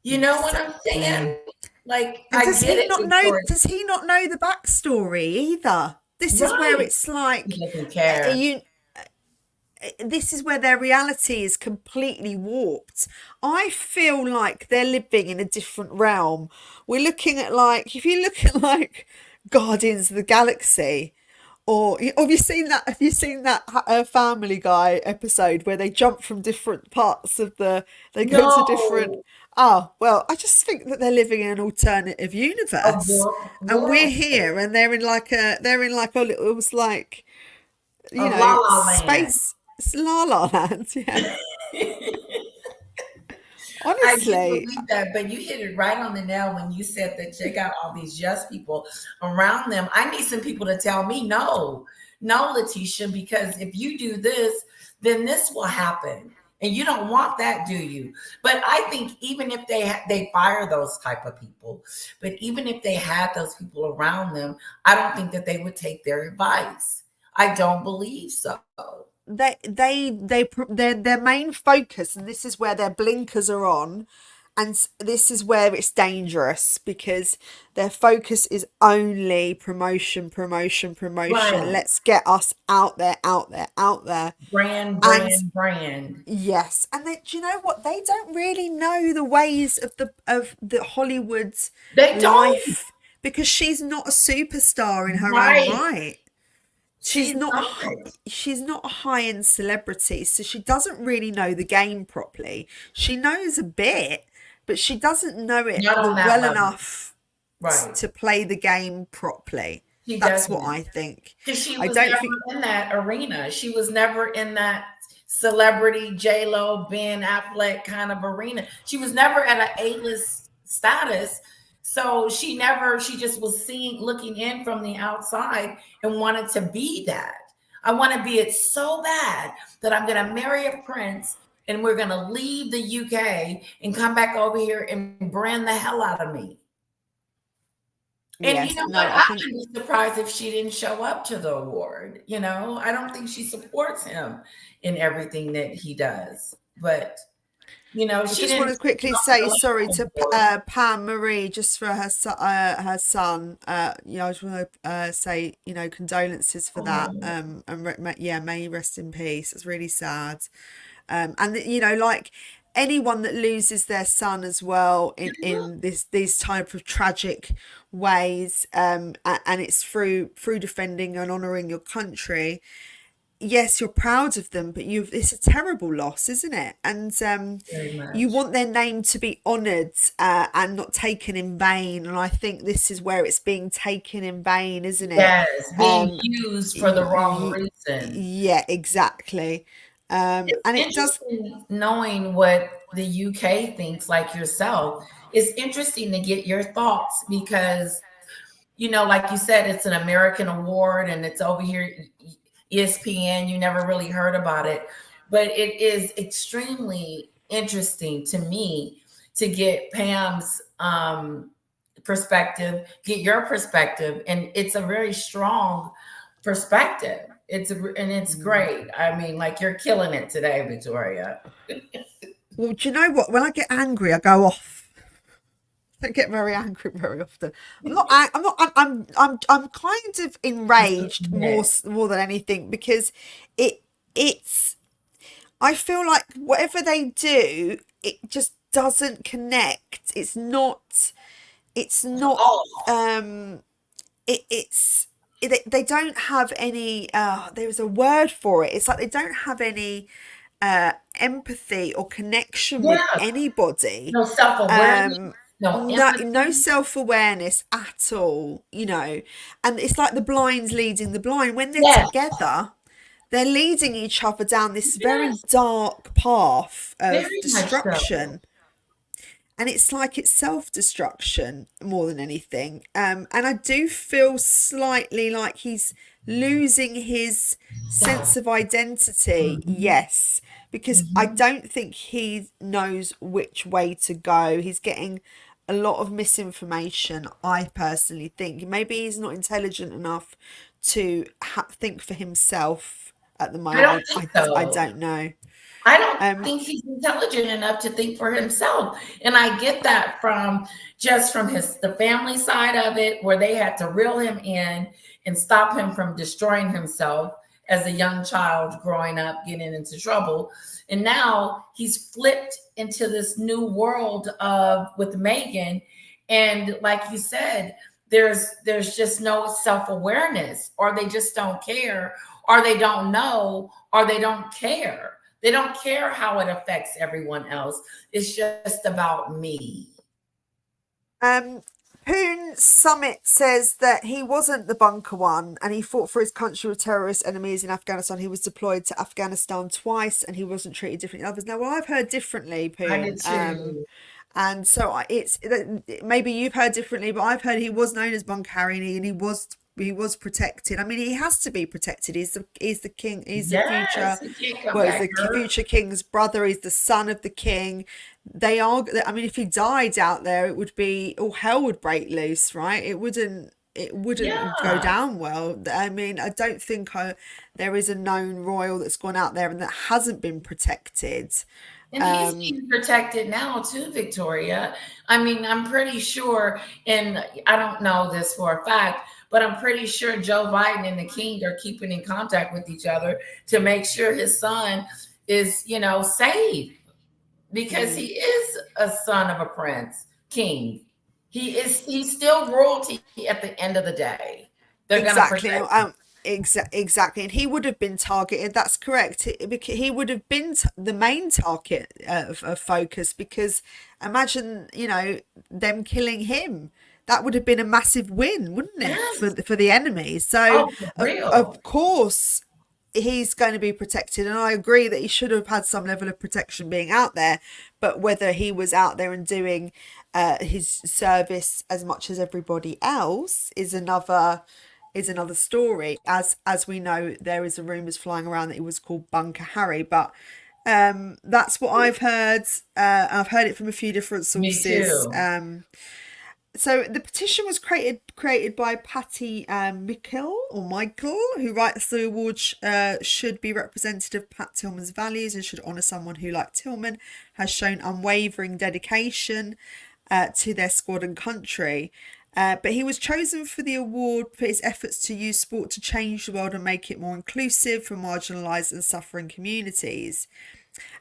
You know what I'm Exactly. saying? Like, And I get it, Victoria. Does he not know the backstory either? This is where Right. it's He like, doesn't care. this is where their reality is completely warped. I feel like they're living in a different realm. We're looking at, like, if you look at like Guardians of the Galaxy, or have you seen that? Have you seen that Family Guy episode where they jump from different parts of they go to different. No, Oh, well, I just think that they're living in an alternative a universe, warped and we're world, here, and they're in like a little, it was like, a la la land. space. It's La La Land. Yeah, I do honestly. believe that, but you hit it right on the nail when you said that they got all these yes people around them. I need some people to tell me no, no, Laticia, because if you do this, then this will happen. And you don't want that, do you? But I think even if they fire those type of people, but even if they had those people around them, I don't think that they would take their advice. I don't believe so. Their main focus, and this is where their blinkers are on, And this is where it's dangerous because their focus is only promotion, promotion, promotion. Right. Let's get us out there, out there, out there. Brand, And brand, brand. yes, and do you know what? They don't really know the ways of the Hollywood's They don't. life because she's not a superstar in her own Right. right. She's not. She's not a high-end celebrity, so she doesn't really know the game properly. She knows a bit, but she doesn't know it Not on that well level. enough Right. to play the game properly. She That's what doesn't. I think. Because she I was don't never think in that arena. She was never in that celebrity J-Lo, Ben Affleck kind of arena. She was never at an A-list status. So she just was looking in from the outside and wanted to be that. I want to be it so bad that I'm going to marry a prince and we're going to leave the UK and come back over here and brand the hell out of me. And yes, you know no, what? I wouldn't be surprised if she didn't show up to the award. You know, I don't think she supports him in everything that he does. But you know, I she just want didn't to quickly show up say to sorry the to award. Pam Marie just for her her son. You know, I just want to say, you know, condolences for that. Oh, And yeah, may he rest in peace. It's really sad. And you know, like anyone that loses their son as well in these type of tragic ways, and it's through defending and honoring your country. Yes, you're proud of them, but it's a terrible loss, isn't it? And very you much. want their name to be honoured and not taken in vain. And I think this is where it's being taken in vain, isn't it? Yes, being Um, used for the wrong y- reason. yeah, exactly. It's And it does. interesting knowing what the UK thinks, like yourself. It's interesting to get your thoughts because, you know, like you said, it's an American award and it's over here, ESPN. You never really heard about it, but it is extremely interesting to me to get Pam's perspective, get your perspective, and it's a very strong perspective. It's great. I mean, like you're killing it today, Victoria. Well, do you know what? When I get angry, I go off. I don't get very angry very often. I'm not. I'm not. I'm kind of Just enraged admit. more than anything because it's. I feel like whatever they do, it just doesn't connect. It's not. It's not. Oh, It's. They don't have any. There's a word for it. It's like they don't have any empathy or connection with yeah. anybody. No self-awareness, Um, no no empathy. self-awareness at all, you know. And it's like the blinds leading the blind. When they're Yes, together, they're leading each other down this very yes, dark path of very much so. destruction. And it's like it's self-destruction more than anything. And I do feel slightly like he's losing his sense Self. of identity. Mhm, Yes, because I mhm. don't think he knows which way to go. He's getting a lot of misinformation, I personally think. Maybe he's not intelligent enough to think for himself at the I don't moment. think I so. don't know. I don't Um, think he's intelligent enough to think for himself. And I get that from the family side of it, where they had to reel him in and stop him from destroying himself as a young child growing up, getting into trouble. And now he's flipped into this new world of with Megan. And like you said, there's just no self-awareness, or they just don't care, or they don't know, or they don't care. They don't care how it affects everyone else. It's just about me. Um, Poon Summit says that he wasn't the bunker one and he fought for his country with terrorist enemies in Afghanistan. He was deployed to Afghanistan twice and he wasn't treated differently than others. Now, well, I've heard differently, I Poon. did too. And so it's maybe you've heard differently, but I've heard he was known as Bunker Harry and he was protected. I mean, he has to be protected. He's the king. He's the future. Yes, he can't come Well, he's back the hurt. future king's brother. He's the son of the king. They are. I mean, if he died out there, it would be all hell would break loose, right? It wouldn't go Yeah. down well. I mean, I don't think there is a known royal that's gone out there and that hasn't been protected. And he's being protected now too, Victoria. I mean, I'm pretty sure, and I don't know this for a fact, but I'm pretty sure Joe Biden and the king are keeping in contact with each other to make sure his son is, safe, because he is a son of a prince, king. He's still royalty at the end of the day. They're gonna Exactly. protect. Exactly, and he would have been targeted. That's correct. He would have been the main target of focus, because imagine, them killing him. That would have been a massive win, wouldn't it, Yes. for the enemy? So, Oh, for real. of course, he's going to be protected, and I agree that he should have had some level of protection being out there. But whether he was out there and doing his service as much as everybody else is another story. As we know, there is a rumours flying around that he was called Bunker Harry, but that's what I've heard. I've heard it from a few different Me sources. too. So the petition was created by Patty Michael, who writes the award should be representative of Pat Tillman's values and should honour someone who, like Tillman, has shown unwavering dedication to their squad and country. But he was chosen for the award for his efforts to use sport to change the world and make it more inclusive for marginalised and suffering communities.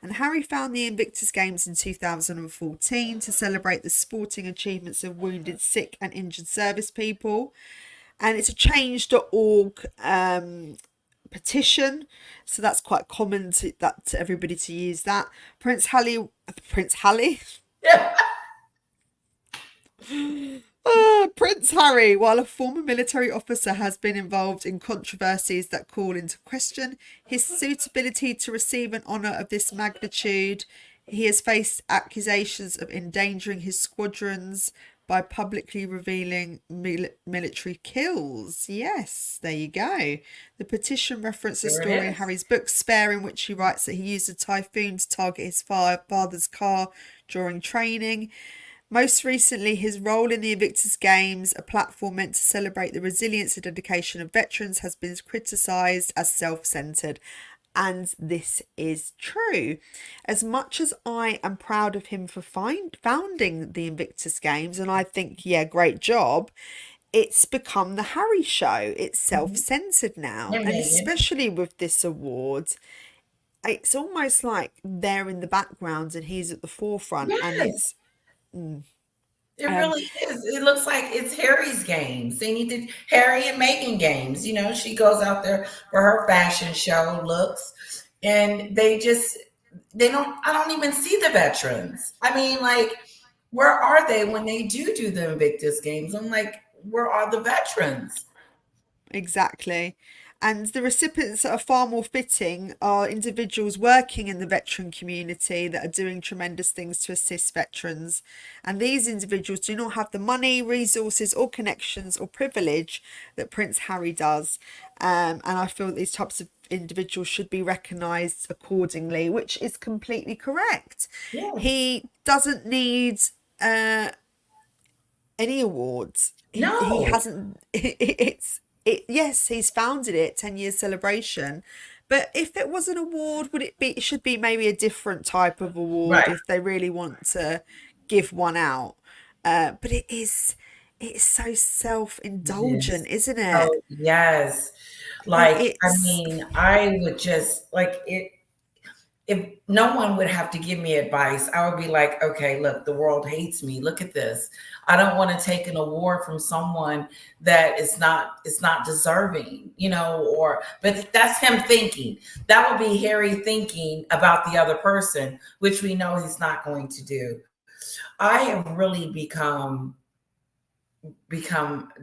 And Harry found the Invictus Games in 2014 to celebrate the sporting achievements of wounded, sick and injured service people. And it's a change.org petition, so that's quite common to everybody to use that. Prince Harry Prince Harry, while a former military officer, has been involved in controversies that call into question his suitability to receive an honour of this magnitude. He has faced accusations of endangering his squadrons by publicly revealing military kills. Yes, there you go. The petition referenced a story in Harry's book Spare, in which he writes that he used a typhoon to target his father's car during training. Most recently, his role in the Invictus Games, a platform meant to celebrate the resilience and dedication of veterans, has been criticised as self-centred. And this is true. As much as I am proud of him for founding the Invictus Games, and I think, yeah, great job, it's become the Harry show. It's self-centred now. Yeah, And especially with this award, it's almost like they're in the background and he's at the forefront. And yes. it's... It really is. It looks like it's Harry's games. They need to Harry and Meghan games. She goes out there for her fashion show looks, and they don't. I don't even see the veterans. I mean, like, where are they when they do the Invictus games? I'm like, where are the veterans? Exactly. And the recipients that are far more fitting are individuals working in the veteran community that are doing tremendous things to assist veterans. And these individuals do not have the money, resources, or connections or privilege that Prince Harry does. And I feel that these types of individuals should be recognised accordingly, which is completely correct. Yes. He doesn't need any awards. No. He hasn't. Yes, he's founded it, 10 years celebration. But if it was an award, it should be maybe a different type of award, Right. if they really want to give one out. But it's so self-indulgent, isn't it? Oh, yes. Like, I mean, I would just like it. If no one would have to give me advice, I would be like, okay, look, the world hates me. Look at this. I don't want to take an award from someone that is not deserving, but that's him thinking. That would be Harry thinking about the other person, which we know he's not going to do. I have really become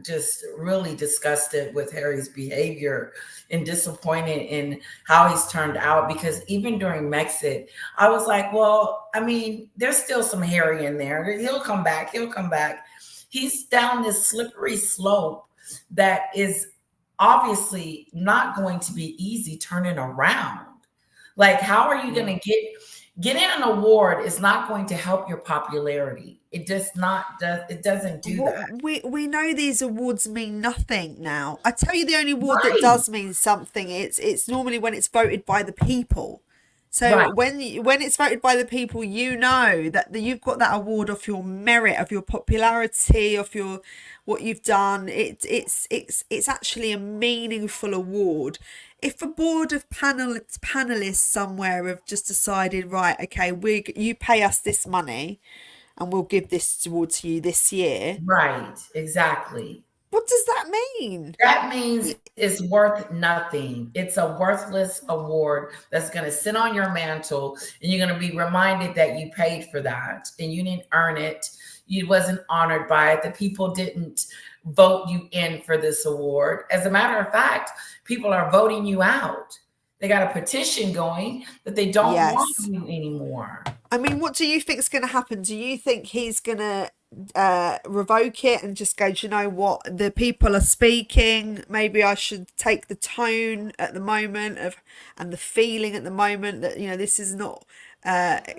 just really disgusted with Harry's behavior and disappointed in how he's turned out, because even during Mexit, I was like, well, I mean, there's still some Harry in there. He'll come back. He's down this slippery slope that is obviously not going to be easy turning around. Like, how are you going to getting an award is not going to help your popularity. It doesn't do that. We know these awards mean nothing now. I tell you, the only award that does mean something, it's normally when it's voted by the people. So Right. when it's voted by the people, you know that you've got that award of your merit, of your popularity, of your what you've done. It's actually a meaningful award. If a board of panelists somewhere have just decided, right, okay, you pay us this money, and we'll give this award to you this year. Right. Exactly. What does that mean? That means it's worth nothing. It's a worthless award that's going to sit on your mantle, and you're going to be reminded that you paid for that and you didn't earn it. You wasn't honored by it. The people didn't vote you in for this award. As a matter of fact, people are voting you out. They got a petition going that they don't want Yes. you anymore. I mean, what do you think is going to happen? Do you think he's going to revoke it and just go, do you know what? The people are speaking. Maybe I should take the tone at the moment and the feeling at the moment that, this is not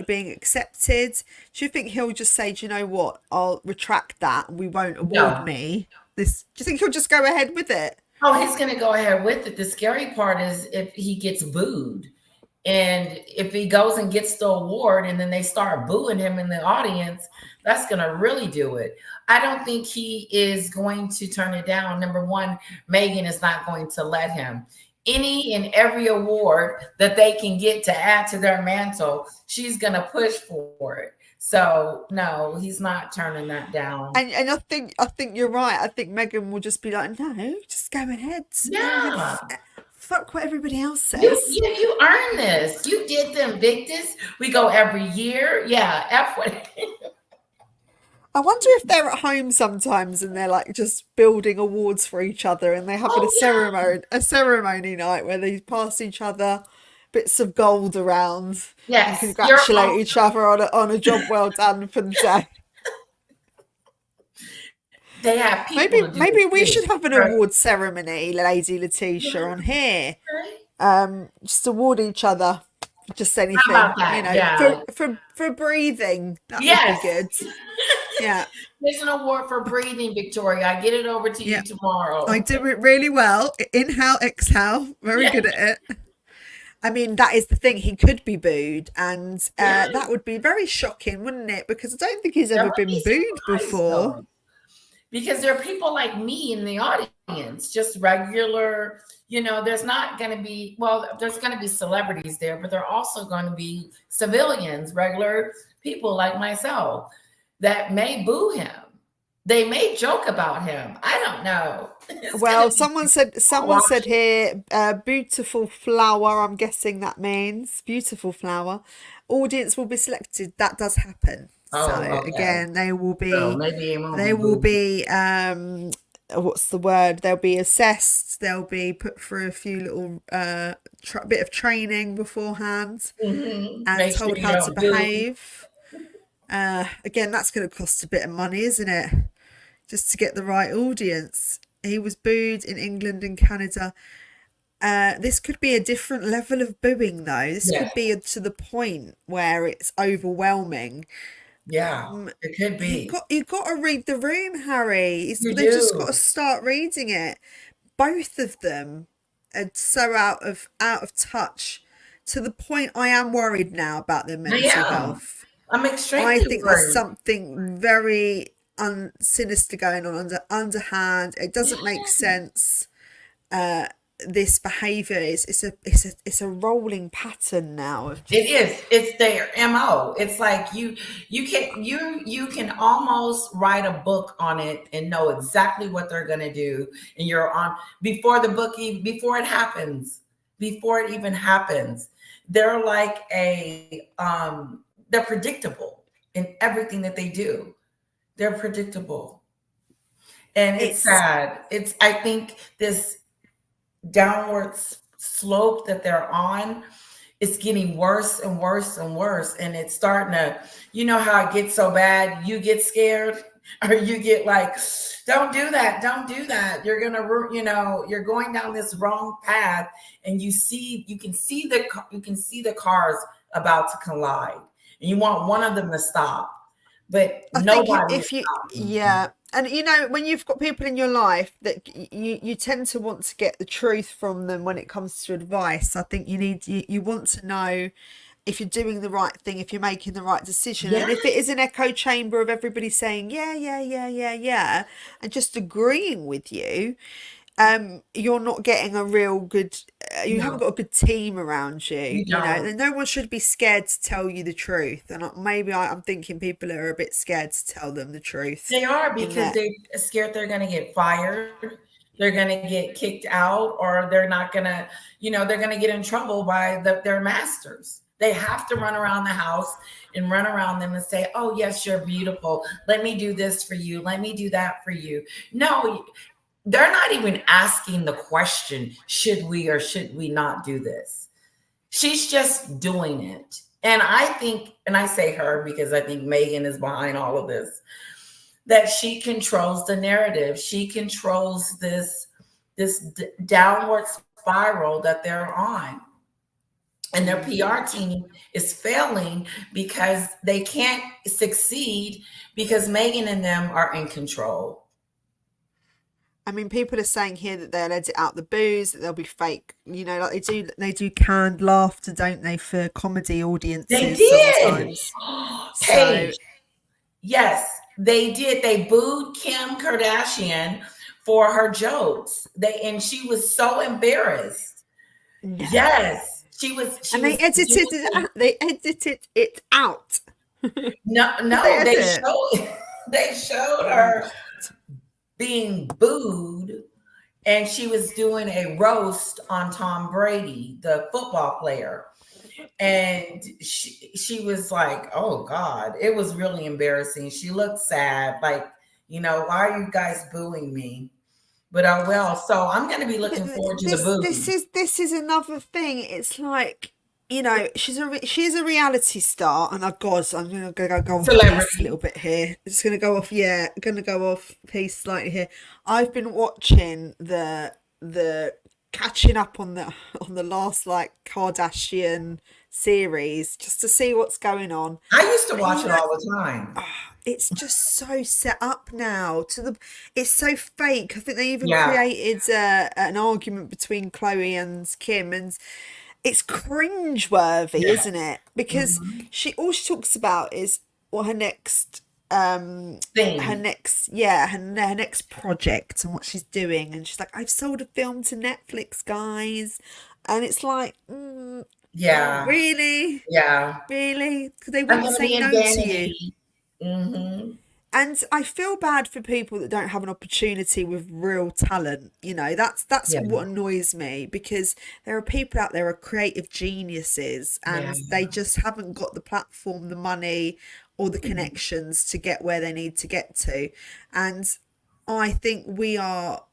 being accepted. Do you think he'll just say, do you know what? I'll retract that and we won't award me this? Do you think he'll just go ahead with it? Oh, he's going to go ahead with it. The scary part is if he gets booed. And if he goes and gets the award and then they start booing him in the audience, that's going to really do it. I don't think he is going to turn it down. Number one, Meghan is not going to let him. Any and every award that they can get to add to their mantle, she's going to push for it. So no, he's not turning that down. And I think you're right. I think Meghan will just be like, no, just go ahead. Yeah. Fuck what everybody else says. You earned this. You did the Invictus. We go every year. Yeah, F what. I wonder if they're at home sometimes and they're like just building awards for each other and they're having a ceremony night where they pass each other bits of gold around and congratulate each other on a job well done for the day. They have people. Maybe we should have an award ceremony, Lady Laticia, on here. Just award each other for just anything, for breathing. That would be good. Yeah. There's an award for breathing, Victoria. I get it over to you tomorrow. I do it really well. Inhale, exhale. Very good at it. I mean, that is the thing. He could be booed, and that would be very shocking, wouldn't it? Because I don't think he's ever been booed before. Because there are people like me in the audience, just regular, there's not going to be, there's going to be celebrities there, but there are also going to be civilians, regular people like myself that may boo him. They may joke about him. I don't know. Someone said here, beautiful flower. I'm guessing that means beautiful flower. Audience will be selected. That does happen. Again, they will be, what's the word? They'll be assessed. They'll be put through a few little, bit of training beforehand and told how to behave. Again, that's going to cost a bit of money, isn't it? Just to get the right audience. He was booed in England and Canada. This could be a different level of booing, though. This could be to the point where it's overwhelming. Yeah, it could be. You've got to read the room, Harry. They've just got to start reading it. Both of them are so out of touch to the point I am worried now about their mental health. I'm extremely I think worried. there's something very sinister going on underhand. It doesn't make sense. This behavior it's a rolling pattern now. It is. It's their MO. It's like you can almost write a book on it and know exactly what they're going to do, and you're on before it happens, before it even happens. They're like they're predictable in everything that they do. They're predictable, and it's sad. I think this downward slope that they're on, it's getting worse and worse and worse, and it's starting to, how it gets so bad, you get scared, or you get like, don't do that, you're gonna you're going down this wrong path, and you can see the cars about to collide, and you want one of them to stop, but nobody. And you know, when you've got people in your life that you tend to want to get the truth from them when it comes to advice. I think you want to know if you're doing the right thing, if you're making the right decision. Yeah. And if it is an echo chamber of everybody saying yeah, and just agreeing with you, you're not getting a real good, you haven't No, got a good team around you, you you know, don't. and no one should be scared to tell you the truth. And maybe I'm thinking people are a bit scared to tell them the truth They are in because that. they're scared they're going to get fired, they're going to get kicked out, or they're not going to, they're going to get in trouble by their masters. They have to run around the house and run around them and say, "Oh, yes, you're beautiful. Let me do this for you. Let me do that for you." No, they're not even asking the question, should we or should we not do this? She's just doing it. And I think, and I say her because I think Megan is behind all of this, that she controls the narrative. She controls this downward spiral that they're on. And their PR team is failing because they can't succeed because Megan and them are in control. I mean, people are saying here that they'll edit out the booze, that they'll be fake, you know, like they do canned laughter, don't they, for comedy They audiences did. sometimes. Paige, So yes, they did. They booed Kim Kardashian for her jokes. And she was so embarrassed. yeah. Yes, she And was doing, they edited it out. Did they no, edit? they showed Oh my her God. being booed, and she was doing a roast on Tom Brady, the football player. And she was like, "Oh God," it was really embarrassing. She looked sad, like, why are you guys booing me? But oh well. So I'm going to be looking forward to the boo. This is another thing. It's like, you know, she's a reality star, and God, I'm gonna go off piece a little Celebrity. bit here. Just gonna go off, yeah, gonna go off piece slightly here. I've been watching the catching up on the last like Kardashian series just to see what's going on. I used to And watch you it know, all the time. it's just so set up now it's so fake. I think they even Yeah. created an argument between Chloe and Kim, and it's cringe-worthy, Yeah. isn't it? Because Mhm. all she talks about is what her Thing. next yeah her next project and what she's doing, and she's like, I've sold a film to Netflix, guys. And it's like, Yeah. really, Yeah. really, because they I'm won't going to say be in no to you. vanity. Hmm. And I feel bad for people that don't have an opportunity with real talent. You know, that's Yeah. what annoys me, because there are people out there who are creative geniuses Yeah. and they just haven't got the platform, the money, or the connections to get where they need to get to. And I think we are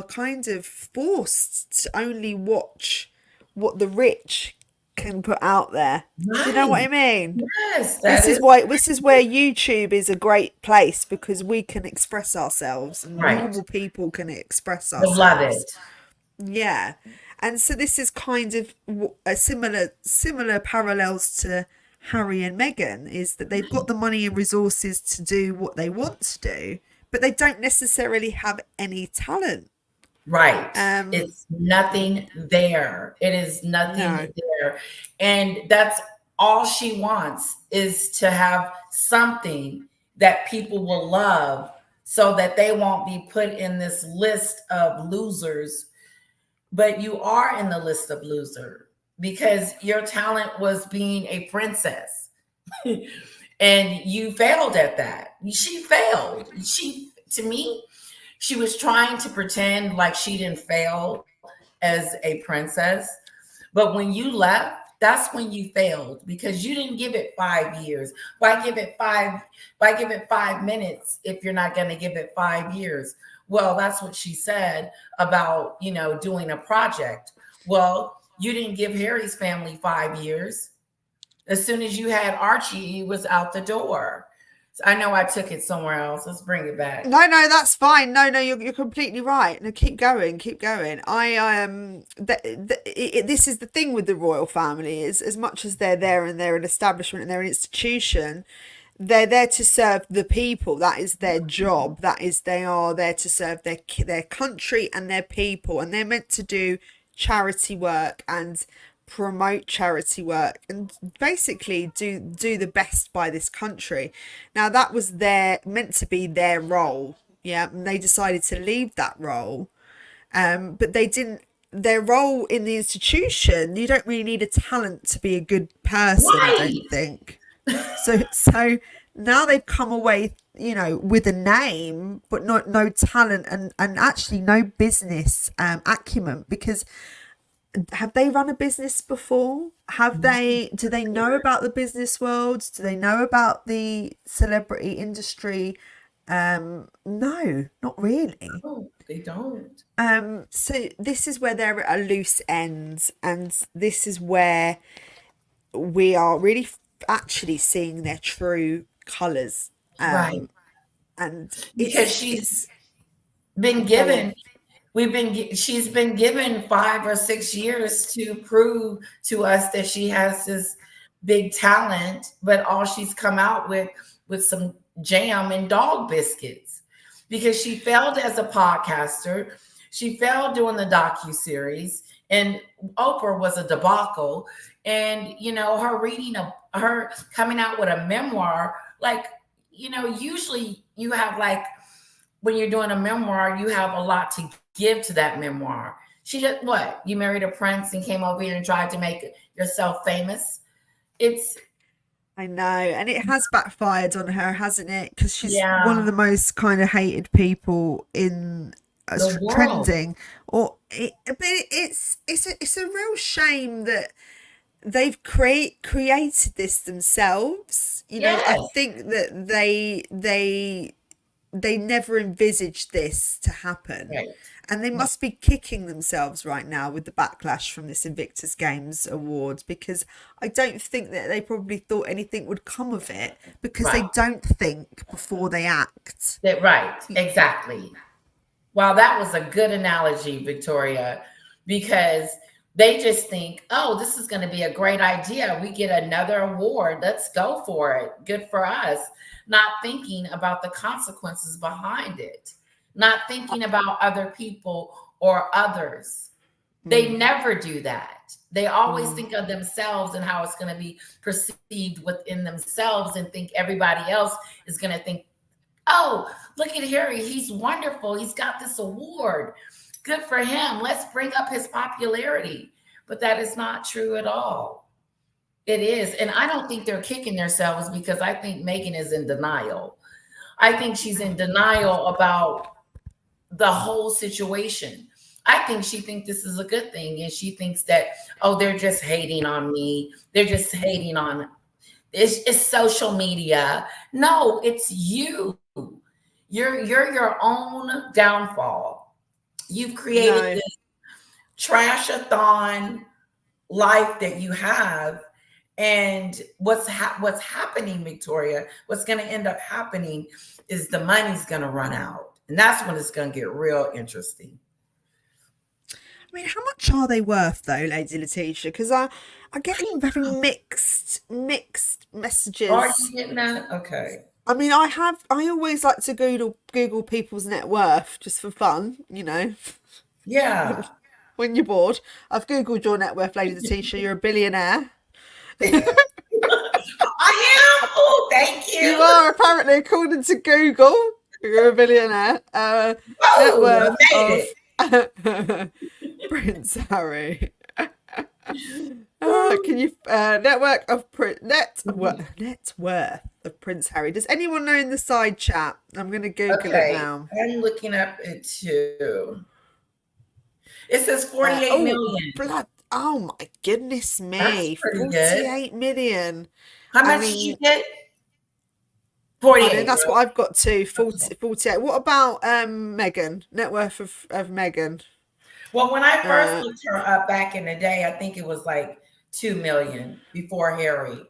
kind of forced to only watch what the rich can put out there. Do you know what I Right. mean? Yes, that is This is where YouTube is a great place, because we can express ourselves and right. normal people can express I love ourselves. it. Yeah. And so this is kind of a similar parallels to Harry and Meghan, is that they've got the money and resources to do what they want to do, but they don't necessarily have any talent. Right. Um, It's nothing there. It is nothing no. there. And that's all she wants, is to have something that people will love so that they won't be put in this list of losers. But you are in the list of loser because your talent was being a princess. And you failed at that. She failed. To me, she was trying to pretend like she didn't fail as a princess. But when you left, that's when you failed, because you didn't give it 5 years. Why give it 5 minutes if you're not going to give it 5 years? Well, that's what she said about, doing a project. Well, you didn't give Harry's family 5 years. As soon as you had Archie, he was out the door. So I know I took it somewhere else. Let's bring it back. No, that's fine. No, you're completely right. No, keep going, keep going. This is the thing with the royal family, is as much as they're there and they're an establishment and they're an institution, they're there to serve the people. That is their job. That is, they are there to serve their country and their people, and they're meant to do charity work and promote charity work and basically do the best by this country. Now that was meant to be their role, yeah, and they decided to leave that role, but they didn't. Their role in the institution, you don't really need a talent to be a good person, I Right. don't think. So now they've come away, with a name, but no talent and actually no business acumen. Because have they run a business before? Do they know about the business world? Do they know about the celebrity industry? No, not really. Oh, they don't. So this is where they're at a loose end, and this is where we are really actually seeing their true colours. Right. And Because she's been given, she's been given 5 or 6 years to prove to us that she has this big talent, but all she's come out with some jam and dog biscuits, because she failed as a podcaster. She failed doing the docuseries, and Oprah was a debacle. And, her coming out with a memoir, like, usually you have, like, when you're doing a memoir, you have a lot to give to that memoir. She just, what? You married a prince and came over here and tried to make yourself famous. I know, and it has backfired on her, hasn't it? Because she's one of Yeah, the most kind of hated people in the world. trending. But it's a real shame that they've created this themselves. I Yes. think that they never envisaged this to happen. Right. And they must be kicking themselves right now with the backlash from this Invictus Games Awards, because I don't think that they probably thought anything would come of it, because they Right. don't think before they act. Right. Exactly. Wow, that was a good analogy, Victoria, because they just think, oh, this is going to be a great idea. We get another award. Let's go for it. Good for us. Not thinking about the consequences behind it, not thinking about other people or others. They never do that. They always think of themselves and how it's going to be perceived within themselves, and think everybody else is going to think, oh, look at Harry. He's wonderful. He's got this award. Good for him. Let's bring up his popularity. But that is not true at all. It is. And I don't think they're kicking themselves, because I think Megan is in denial. I think she's in denial about the whole situation. I think she thinks this is a good thing. And she thinks that, oh, they're just hating on me. They're just hating on it's social media. No, it's you. You're your own downfall. You've created No. this trash-a-thon life that you have. And what's happening, Victoria, what's going to end up happening is the money's going to run out. And that's when it's going to get real interesting. I mean, how much are they worth, though, Lady Laticia? Because I get very mixed messages. Are you getting that? Okay. I mean, I always like to Google people's net worth just for fun, Yeah. when you're bored. I've Googled your net worth, Lady Laticia. You're a billionaire. I am. Oh, thank you. You are, apparently, according to Google. You're a billionaire. Net worth of Prince Harry. Can you net worth of Prince Harry? Does anyone know in the side chat? I'm going to Google it now. I'm looking up it too. It says 48 million. Oh my goodness me! That's pretty 48 million. How much did you get? 48. That's what I've got too. 48. What about Meghan? Net worth of Meghan? Well, when I first looked her up back in the day, I think it was like 2 million before Harry.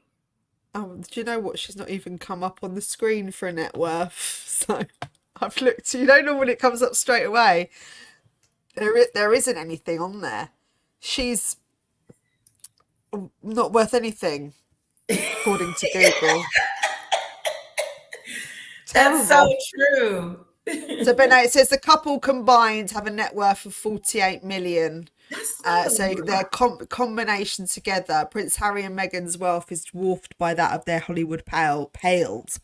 Oh, do you know what? She's not even come up on the screen for a net worth. So I've looked. Normally it comes up straight away. There isn't anything on there. She's not worth anything, according to Google. That's so Terrible. true. So, but no, it says the couple combined have a net worth of 48 million. That's So so their combination together, Prince Harry and Meghan's wealth is dwarfed by that of their Hollywood pals.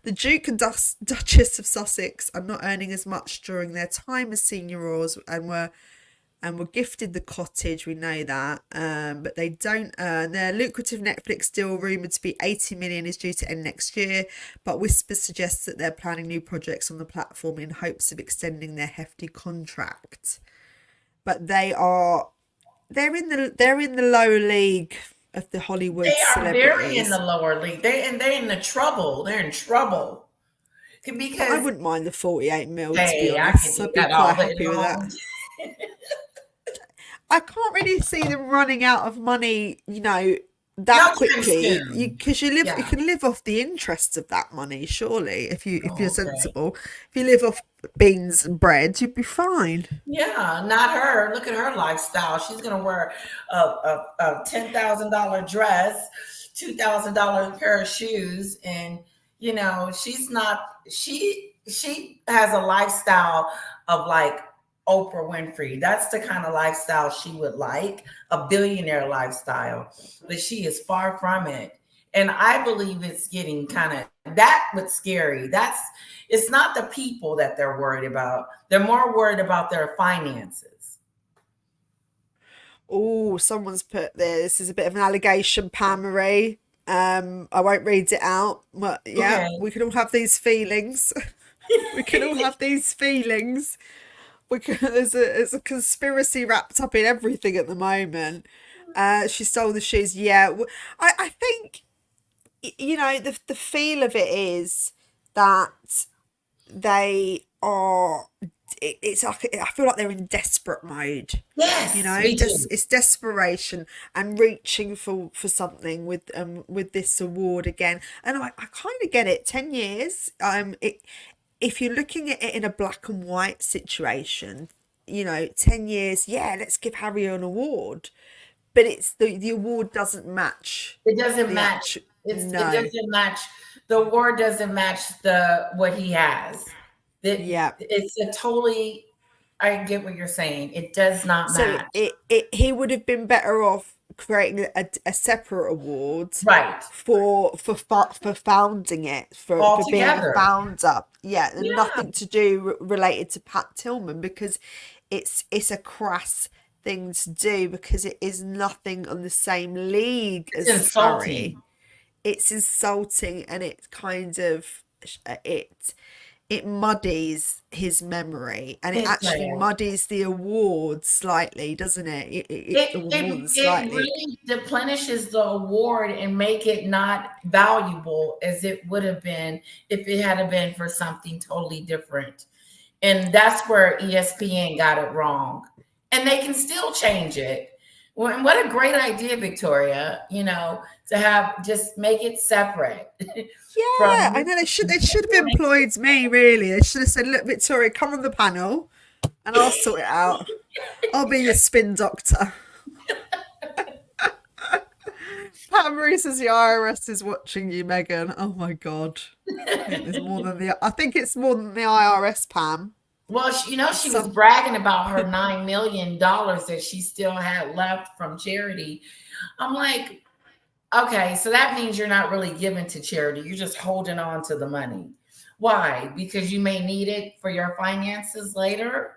The Duke and Duchess of Sussex are not earning as much during their time as senior royals and were gifted the cottage. We know that, but they don't earn. Their lucrative Netflix deal, rumoured to be 80 million, is due to end next year, but whispers suggest that they're planning new projects on the platform in hopes of extending their hefty contract. But they're in the low league of the Hollywood they are very in the celebrities. lower league. They're in the trouble. They're in trouble But I because wouldn't mind the 48 mil, to be hey, I could honest. do I'd be that all quite day happy with that. long. I can't really see them running out of money, No that time quickly. soon. Because you Yeah. can live off the interest of that money, surely. If you're Oh, okay. sensible, if you live off beans and bread, you'd be fine. Yeah, not her. Look at her lifestyle. She's gonna wear a $10,000 dress, $2,000 pair of shoes, and she's not. She has a lifestyle of like Oprah Winfrey. That's the kind of lifestyle she would like, a billionaire lifestyle, but she is far from it. And I believe it's getting kind of that what's scary. It's not the people that they're worried about. They're more worried about their finances. Oh, someone's put there. This is a bit of an allegation, Pam Marie. I won't read it out. But yeah, Okay. we can all have these feelings. We can all have these feelings. There's a conspiracy wrapped up in everything at the moment. She stole the shoes. Yeah, I think the feel of it is that they are. It's like I feel like they're in desperate mode. Yes, me too. It's desperation and reaching for something with this award again. And I kind of get it. 10 years. If you're looking at it in a black and white situation, 10 years. Yeah, let's give Harry an award, but it's the award doesn't match It doesn't the match. actual. It No. doesn't match. The award doesn't match the what he has. Yeah. It's a totally. I get what you're saying. It does not So match. he would have been better off creating a separate award Right. for founding it, for being a Altogether. founder. Yeah, and Yeah. nothing to do related to Pat Tillman, because it's a crass thing to do, because it is nothing on the same league It's as Harry. insulting. It's insulting, and it kind of it muddies his memory, and it It actually does. muddies the award slightly, doesn't it? It Or more it than it slightly. really deplenishes the award and make it not valuable as it would have been if it had been for something totally different. And that's where ESPN got it wrong. And they can still change it. Well, and what a great idea, Victoria, to have just make it separate Yeah, from I know they should have employed me, really. They should have said, "Look, Victoria, come on the panel, and I'll sort it out. I'll be your spin doctor." Pat Marie says the IRS is watching you, Megan. Oh my god. I think it's more than the IRS, Pam. Well, she was Some bragging about her $9 million that she still had left from charity. I'm like, okay, so that means you're not really giving to charity. You're just holding on to the money. Why? Because you may need it for your finances later.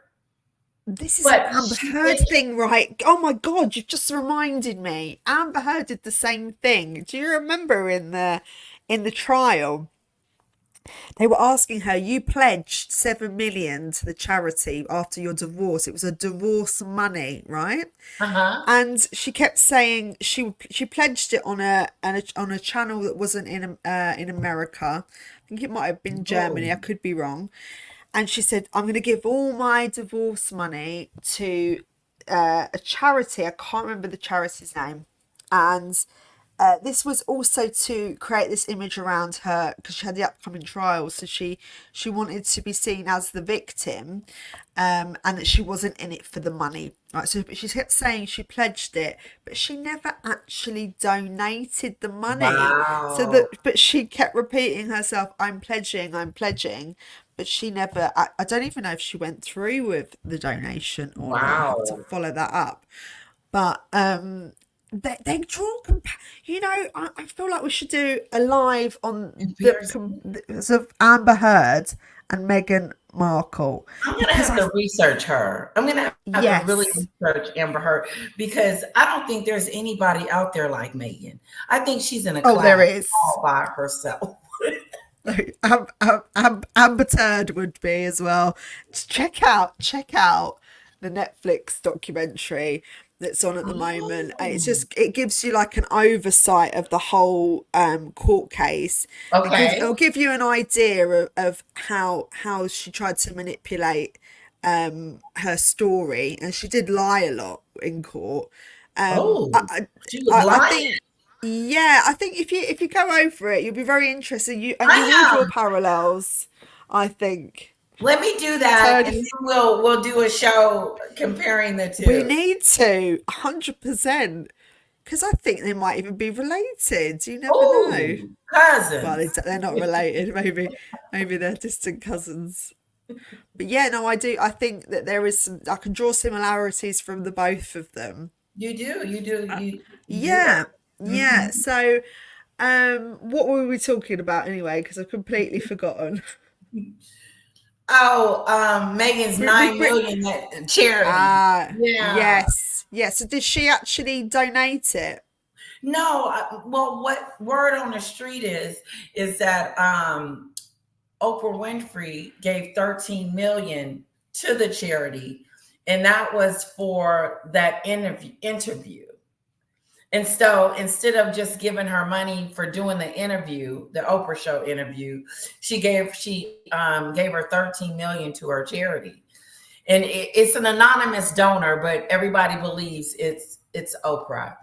This is an But Amber she Heard did it. thing, right? Oh my god, you've just reminded me. Amber Heard did the same thing. Do you remember in the trial? They were asking her, you pledged 7 million to the charity after your divorce. It was a divorce money, right? Uh-huh. And she kept saying she pledged it on a channel that wasn't in America. I think it might have been Germany. I Oh, could be wrong. And she said, I'm going to give all my divorce money to a charity. I can't remember the charity's name. And this was also to create this image around her because she had the upcoming trial, so she wanted to be seen as the victim, and that she wasn't in it for the money, right? So she kept saying she pledged it, but she never actually donated the money. So Wow. that, but she kept repeating herself, I'm pledging, I'm pledging, but she never, I don't even know if she went through with the donation or not. I have to Wow. follow that up. But they draw I feel like we should do a live on Comparison. the sort of Amber Heard and Meghan Markle, I'm gonna because have I to research her. I'm gonna have to really yes, research Amber Heard because I don't think there's anybody out there like Megan. I think she's in a oh, there class is. all by herself. Amber Heard would be as well. Just check out the Netflix documentary that's on at the moment. And it's Oh, just, it gives you like an oversight of the whole court case. okay. It'll give you an idea of how she tried to manipulate her story, and she did lie a lot in court. Um, Oh, I, she was I lying. think, yeah, I think if you go over it, you'll be very interested. You will I draw am. parallels, I think. Let me do that, Turn and then we'll do a show comparing the We two. need to 100%, because I think they might even be related. You never know. Oh, Well, cousins. they're not related. Maybe they're distant cousins. But yeah, no, I do. I think that there is some. I can draw similarities from the both of them. You do, you do, Uh, you do that. yeah, yeah. Mhm. So, what were we talking about anyway? Because I've completely forgotten. Oh, Megan's We 9 million at charity. Yeah. yes, yes. So did she actually donate it? No, well, what word on the street is that Oprah Winfrey gave 13 million to the charity, and that was for that interview. And so instead of just giving her money for doing the interview, the Oprah show interview, she gave her 13 million to her charity. And it's an anonymous donor, but everybody believes it's Oprah.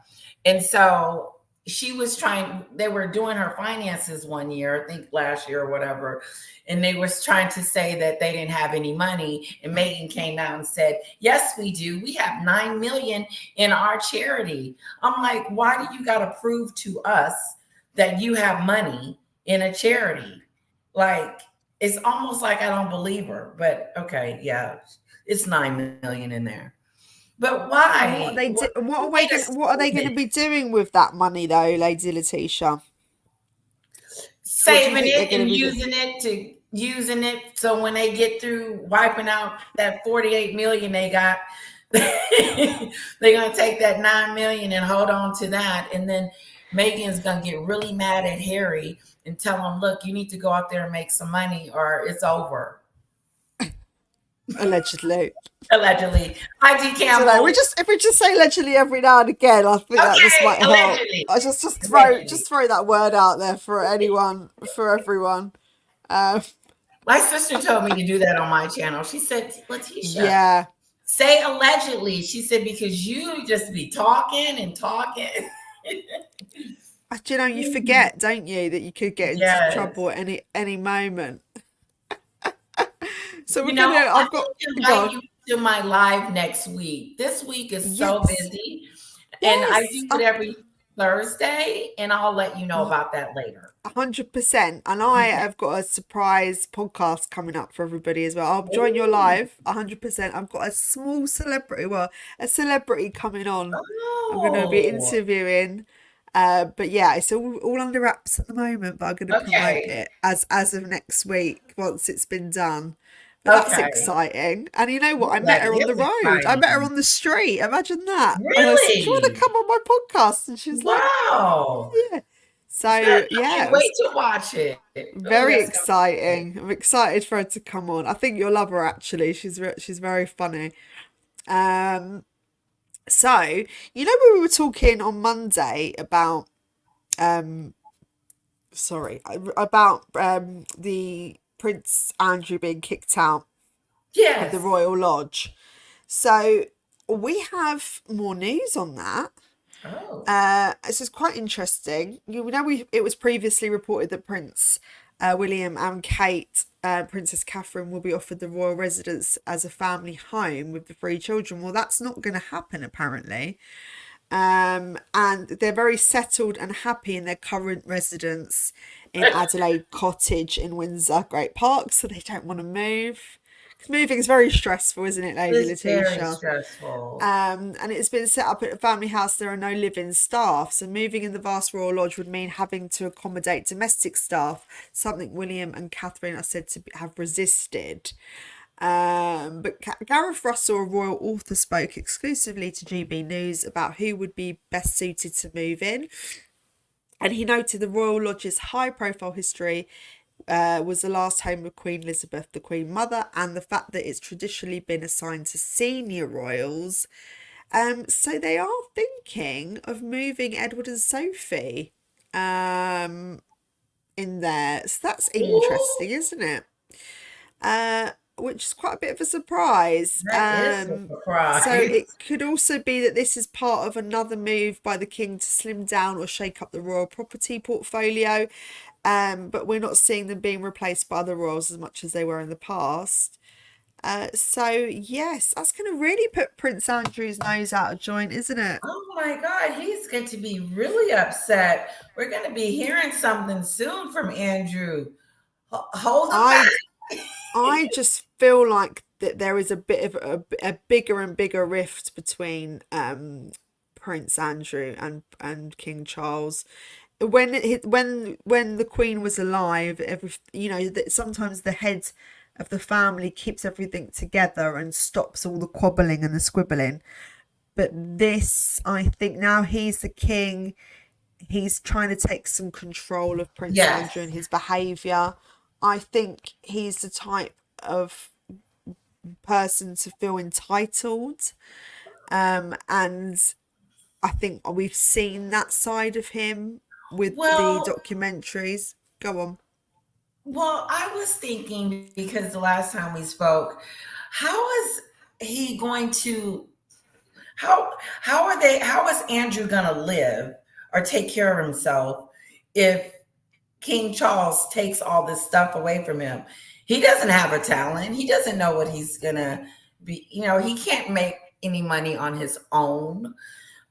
And so she was trying, they were doing her finances one year, I think last year or whatever, and they was trying to say that they didn't have any money. And Megan came out and said, yes, we do. We have 9 million in our charity. I'm like, why do you got to prove to us that you have money in a charity? Like, it's almost like I don't believe her, but okay, yeah, it's 9 million in there. But And what why? they do, What made us what are they going to stupid? be doing with that money though, Lady Letitia? What do you Saving think they're it going to and be doing? using it so when they get through wiping out that 48 million they got, they're gonna take that 9 million and hold on to that. And then Megan's gonna get really mad at Harry and tell him, look, you need to go out there and make some money or it's over. Allegedly. Allegedly. Hi, G I don't know. We Campbell. just, if we just say allegedly every now and again, I think that just Okay, might help. allegedly. I just throw Allegedly. that word out there for anyone, for everyone. Um, My sister told me to do that on my channel. She said, Laticia, yeah. say allegedly. She said, because you just be talking and talking. Do you know, you forget, don't you, that you could get into Yes. trouble at any moment. So we're You know, gonna. I I've got. need to Go invite on. you to my live next week. This week is so Yes. busy, and I Yes. do it every Thursday, and I'll let you know about that later. 100%. And I Okay. have got a surprise podcast coming up for everybody as well. I'll join your live 100%. I've got a small celebrity, well, a celebrity coming on. I'm going to be Oh, interviewing. But yeah, it's all under wraps at the moment, but I'm going to promote okay. it as of next week once it's been done. But that's Okay. exciting. And you know what? I met That her on the is road. I met her exciting. on the street. Imagine that. And I said, do you want to Really? come on my podcast? And she's like, Wow. yeah. That, So I yeah, can't it wait was to watch it. Oh, very that's gonna be good. exciting. I'm excited for her to come on. I think you'll love her actually. She's very funny. Um, so we were talking on Monday about sorry, about the Prince Andrew being kicked out of the Yes. Royal Lodge. So we have more news on that. Oh, This is quite interesting. It was previously reported that Prince William and Kate, Princess Catherine, will be offered the royal residence as a family home with the three children. Well, that's not going to happen apparently. And they're very settled and happy in their current residence in Adelaide Cottage in Windsor Great Park, so they don't want to move. Because moving is very stressful, isn't it, Lady it's very Letitia? stressful. And it's been set up at a family house. There are no living staff, so moving in the vast royal lodge would mean having to accommodate domestic staff, something William and Catherine are said to have resisted. But Gareth Russell, a royal author, spoke exclusively to GB News about who would be best suited to move in. And he noted the Royal Lodge's high profile history was the last home of Queen Elizabeth, the Queen Mother, and the fact that it's traditionally been assigned to senior royals. So they are thinking of moving Edward and Sophie in there. So that's Ooh, interesting, isn't it? Which is quite a bit of a surprise. that is a So it surprise. could also be that this is part of another move by the king to slim down or shake up the royal property portfolio. But we're not seeing them being replaced by the royals as much as they were in the past. So yes, that's going to really put Prince Andrew's nose out of joint, isn't it? Oh my God, he's going to be really upset. We're going to be hearing something soon from Andrew. Hold him I back. I just feel like that there is a bit of a bigger and bigger rift between Prince Andrew and King Charles. When the Queen was alive, that sometimes the head of the family keeps everything together and stops all the quabbling and the squibbling. But this, I think, now he's the king, he's trying to take some control of Prince Andrew and Yes. his behaviour. I think he's the type of person to feel entitled. And I think we've seen that side of him with the Well, documentaries. Go on. I was thinking because the last time we spoke, how is he going to how how is Andrew going to live or take care of himself if King Charles takes all this stuff away from him? He doesn't have a talent. He doesn't know what he's going to be, he can't make any money on his own.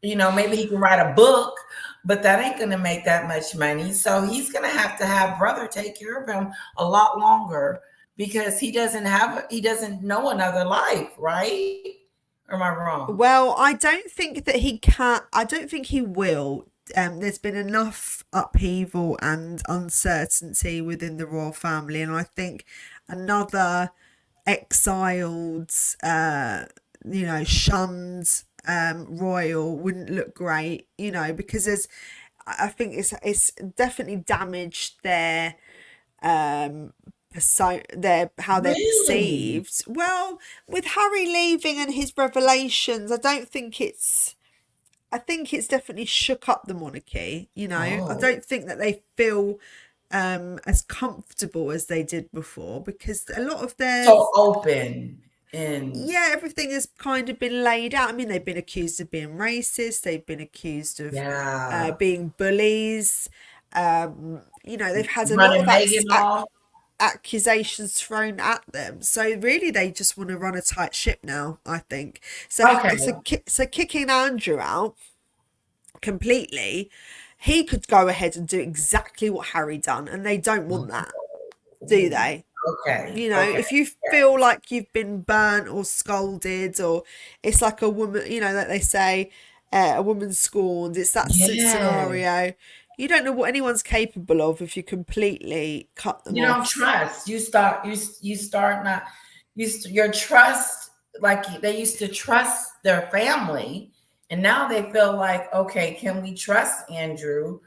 Maybe he can write a book, but that ain't going to make that much money. So he's going to have brother take care of him a lot longer because he doesn't know another life, right? Or am I wrong? Well, I don't think that he can. I don't think he will. There's been enough upheaval and uncertainty within the royal family, and I think another exiled, shunned royal wouldn't look great, because I think it's definitely damaged their so their how they're Really? perceived. Well, with Harry leaving and his revelations, I think it's definitely shook up the monarchy. I Oh, don't think that they feel as comfortable as they did before, because a lot of their, so open and yeah, everything has kind of been laid out. I mean, they've been accused of being racist, they've been accused of yeah, being bullies. They've had a lot running of Megan off. accusations thrown at them. So really, they just want to run a tight ship now, I think. Okay. So kicking Andrew out completely, he could go ahead and do exactly what Harry done, and they don't want that, do Ooh, they? okay. Okay. If you Yeah. feel like you've been burnt or scolded, or it's like a woman, that they say, a woman scorned, it's that Yes. scenario. You don't know what anyone's capable of if you completely cut them You don't off. trust. You start not your trust, like they used to trust their family, and now they feel like, okay, can we trust Andrew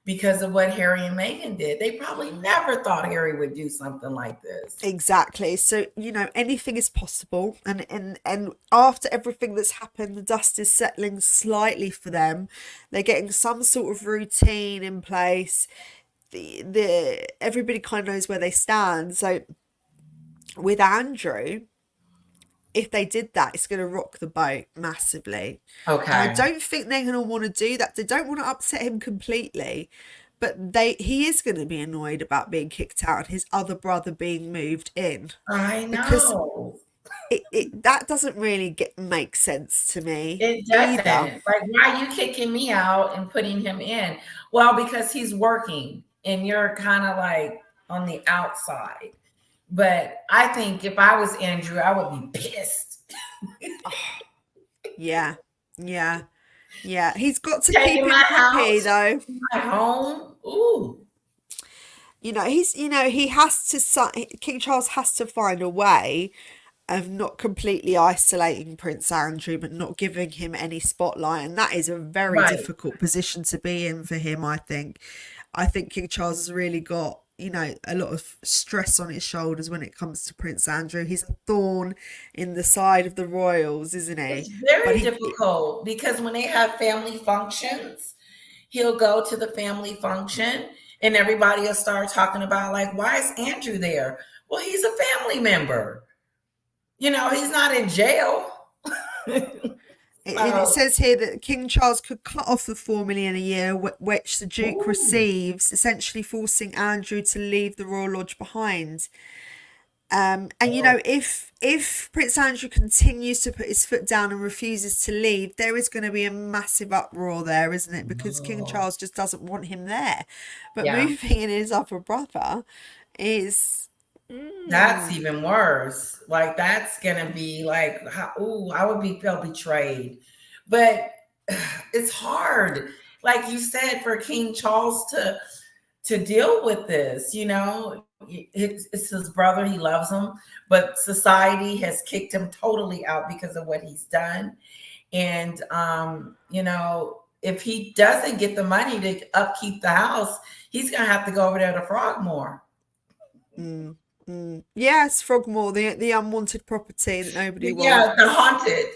because of what Harry and Meghan did? They probably never thought Harry would do something like this. Exactly. So, anything is possible. And after everything that's happened, the dust is settling slightly for them. They're getting some sort of routine in place. The everybody kind of knows where they stand. So with Andrew, if they did that, it's going to rock the boat massively. And I Okay. don't think they're going to want to do that. They don't want to upset him completely, but he is going to be annoyed about being kicked out and his other brother being moved in, I because know. that doesn't really make sense to me It either. doesn't. Like, why are you kicking me out and putting him in? Well, because he's working and you're kind of like on the outside. But I think if I was Andrew, I would be pissed. Yeah, yeah, yeah. He's got to keep Taking him my happy house, though. my home. Ooh. He has to, King Charles has to find a way of not completely isolating Prince Andrew, but not giving him any spotlight. And that is a very Right. difficult position to be in for him, I think. I think King Charles has really got, a lot of stress on his shoulders when it comes to Prince Andrew. He's a thorn in the side of the royals, isn't It's he? But very difficult because when they have family functions, he'll go to the family function and everybody will start talking about, like, why is Andrew there? Well, he's a family member. He's not in jail. it So, says here that King Charles could cut off the 4 million a year, which the Duke ooh, receives, essentially forcing Andrew to leave the Royal Lodge behind. And oh, if Prince Andrew continues to put his foot down and refuses to leave, there is going to be a massive uproar there, isn't it? Because King no. Charles just doesn't want him there. But Yeah, moving in his other brother is, that's mm, even worse. Like, that's gonna be like, ooh, I would feel betrayed. But it's hard, like you said, for King Charles to deal with this. It's his brother. He loves him, but society has kicked him totally out because of what he's done. And if he doesn't get the money to upkeep the house, he's gonna have to go over there to Frogmore. mm, yes, Frogmore, the unwanted property that nobody Yeah, the wants. haunted.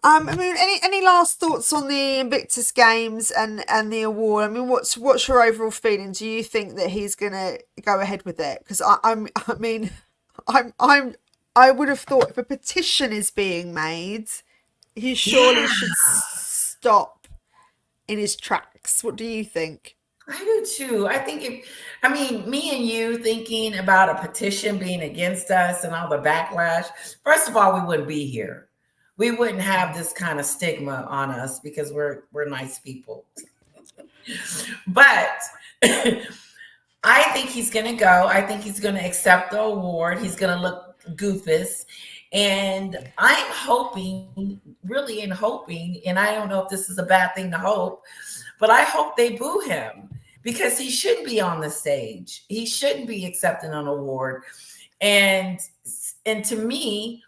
I mean, any last thoughts on the Invictus Games and the award? I mean, what's your overall feeling? Do you think that he's gonna go ahead with it? Because I mean, I would have thought if a petition is being made, he Yeah, surely should stop in his tracks. What do you think? I do too. I mean, me and you thinking about a petition being against us and all the backlash. First of all, we wouldn't be here. We wouldn't have this kind of stigma on us because we're nice people. But I think he's going to go. I think he's going to accept the award. He's going to look goofus. And I'm hoping, really in hoping, and I don't know if this is a bad thing to hope, but I hope they boo him because he shouldn't be on the stage. He shouldn't be accepting an award. And and to me,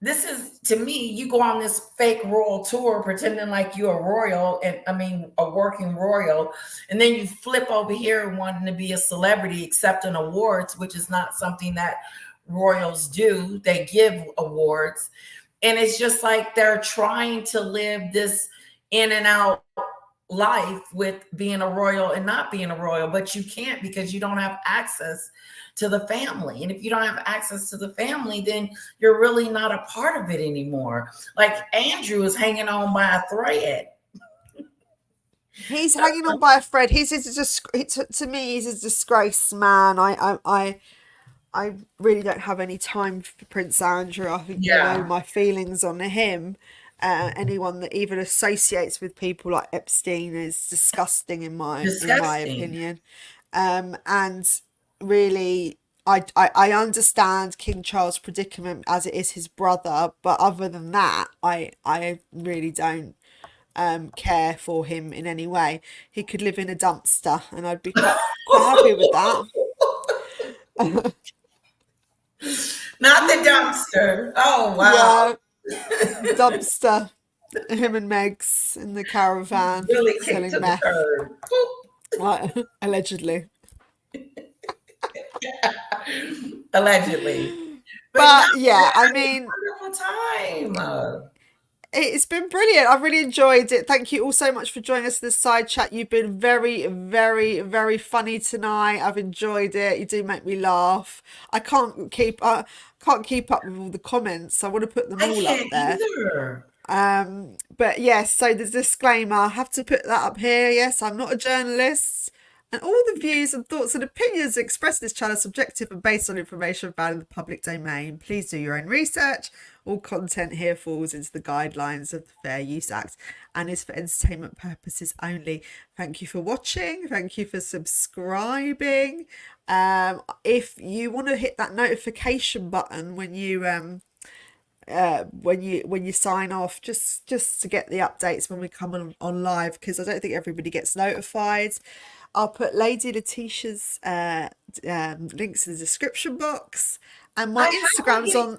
you go on this fake royal tour pretending like you're a royal, and I mean a working royal, and then you flip over here wanting to be a celebrity accepting awards, which is not something that royals do. They give awards, and it's just like they're trying to live this in and out life with being a royal and not being a royal, but you can't because you don't have access to the family. And if you don't have access to the family, then you're really not a part of it anymore. Like Andrew is hanging on by a thread. He's hanging on by a thread. To me, he's a disgraced man. I really don't have any time for Prince Andrew. I think you know Yeah, my feelings on him. Anyone that even associates with people like Epstein is disgusting in my disgusting. opinion. And really, I understand King Charles' predicament as it is his brother, but other than that, I really don't care for him in any way. He could live in a dumpster, and I'd be quite happy with that. Not the dumpster. Oh, wow. Yeah, dumpster. Him and Megs in the caravan Really kicked to selling the meth, curb. like, allegedly. Allegedly. But no, But I yeah, I had a mean, wonderful time. It's been brilliant. I've really enjoyed it. Thank you all so much for joining us in the side chat. You've been very, very, very funny tonight. I've enjoyed it. You do make me laugh. I can't keep up with all the comments. I want to put them I all up can't there. either. But yes, so the disclaimer, I have to put that up here. Yes, I'm not a journalist. And all the views and thoughts and opinions expressed in this channel are subjective and based on information found in the public domain. Please do your own research. All content here falls into the guidelines of the Fair Use Act and is for entertainment purposes only. Thank you for watching. Thank you for subscribing. If you want to hit that notification button when you sign off, just to get the updates when we come on live, because I don't think everybody gets notified. I'll put Lady Letitia's links in the description box, and my Instagram's on.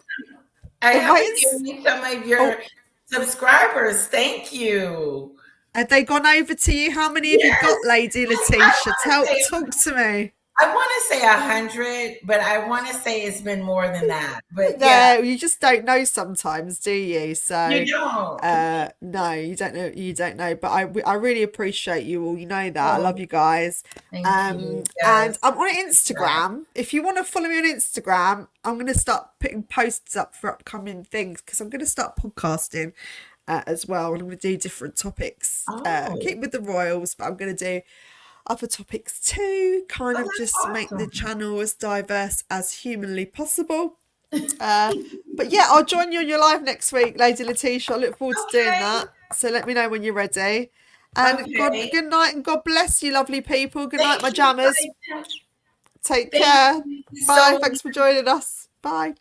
I haven't given you some of your subscribers. Thank you. Have they gone over to you? How many have you got, Lady Laticia? Talk to me. I want to say 100, but I want to say it's been more than that. But no, you just don't know sometimes, do you? So you don't. No, you don't know. You don't know. But I really appreciate you all. You know that. I love you guys. Thank you. Yes. And I'm on Instagram. If you want to follow me on Instagram, I'm going to start putting posts up for upcoming things, because I'm going to start podcasting as well, and I'm going to do different topics. Keep with the royals, but I'm going to do other topics too, kind of just awesome. Make the channel as diverse as humanly possible. But yeah, I'll join you on your live next week, Lady Laticia. I look forward to doing that. So let me know when you're ready. And good night, and God bless you, lovely people. Good night, my jammers. Take care. Bye. Thanks for joining us. Bye.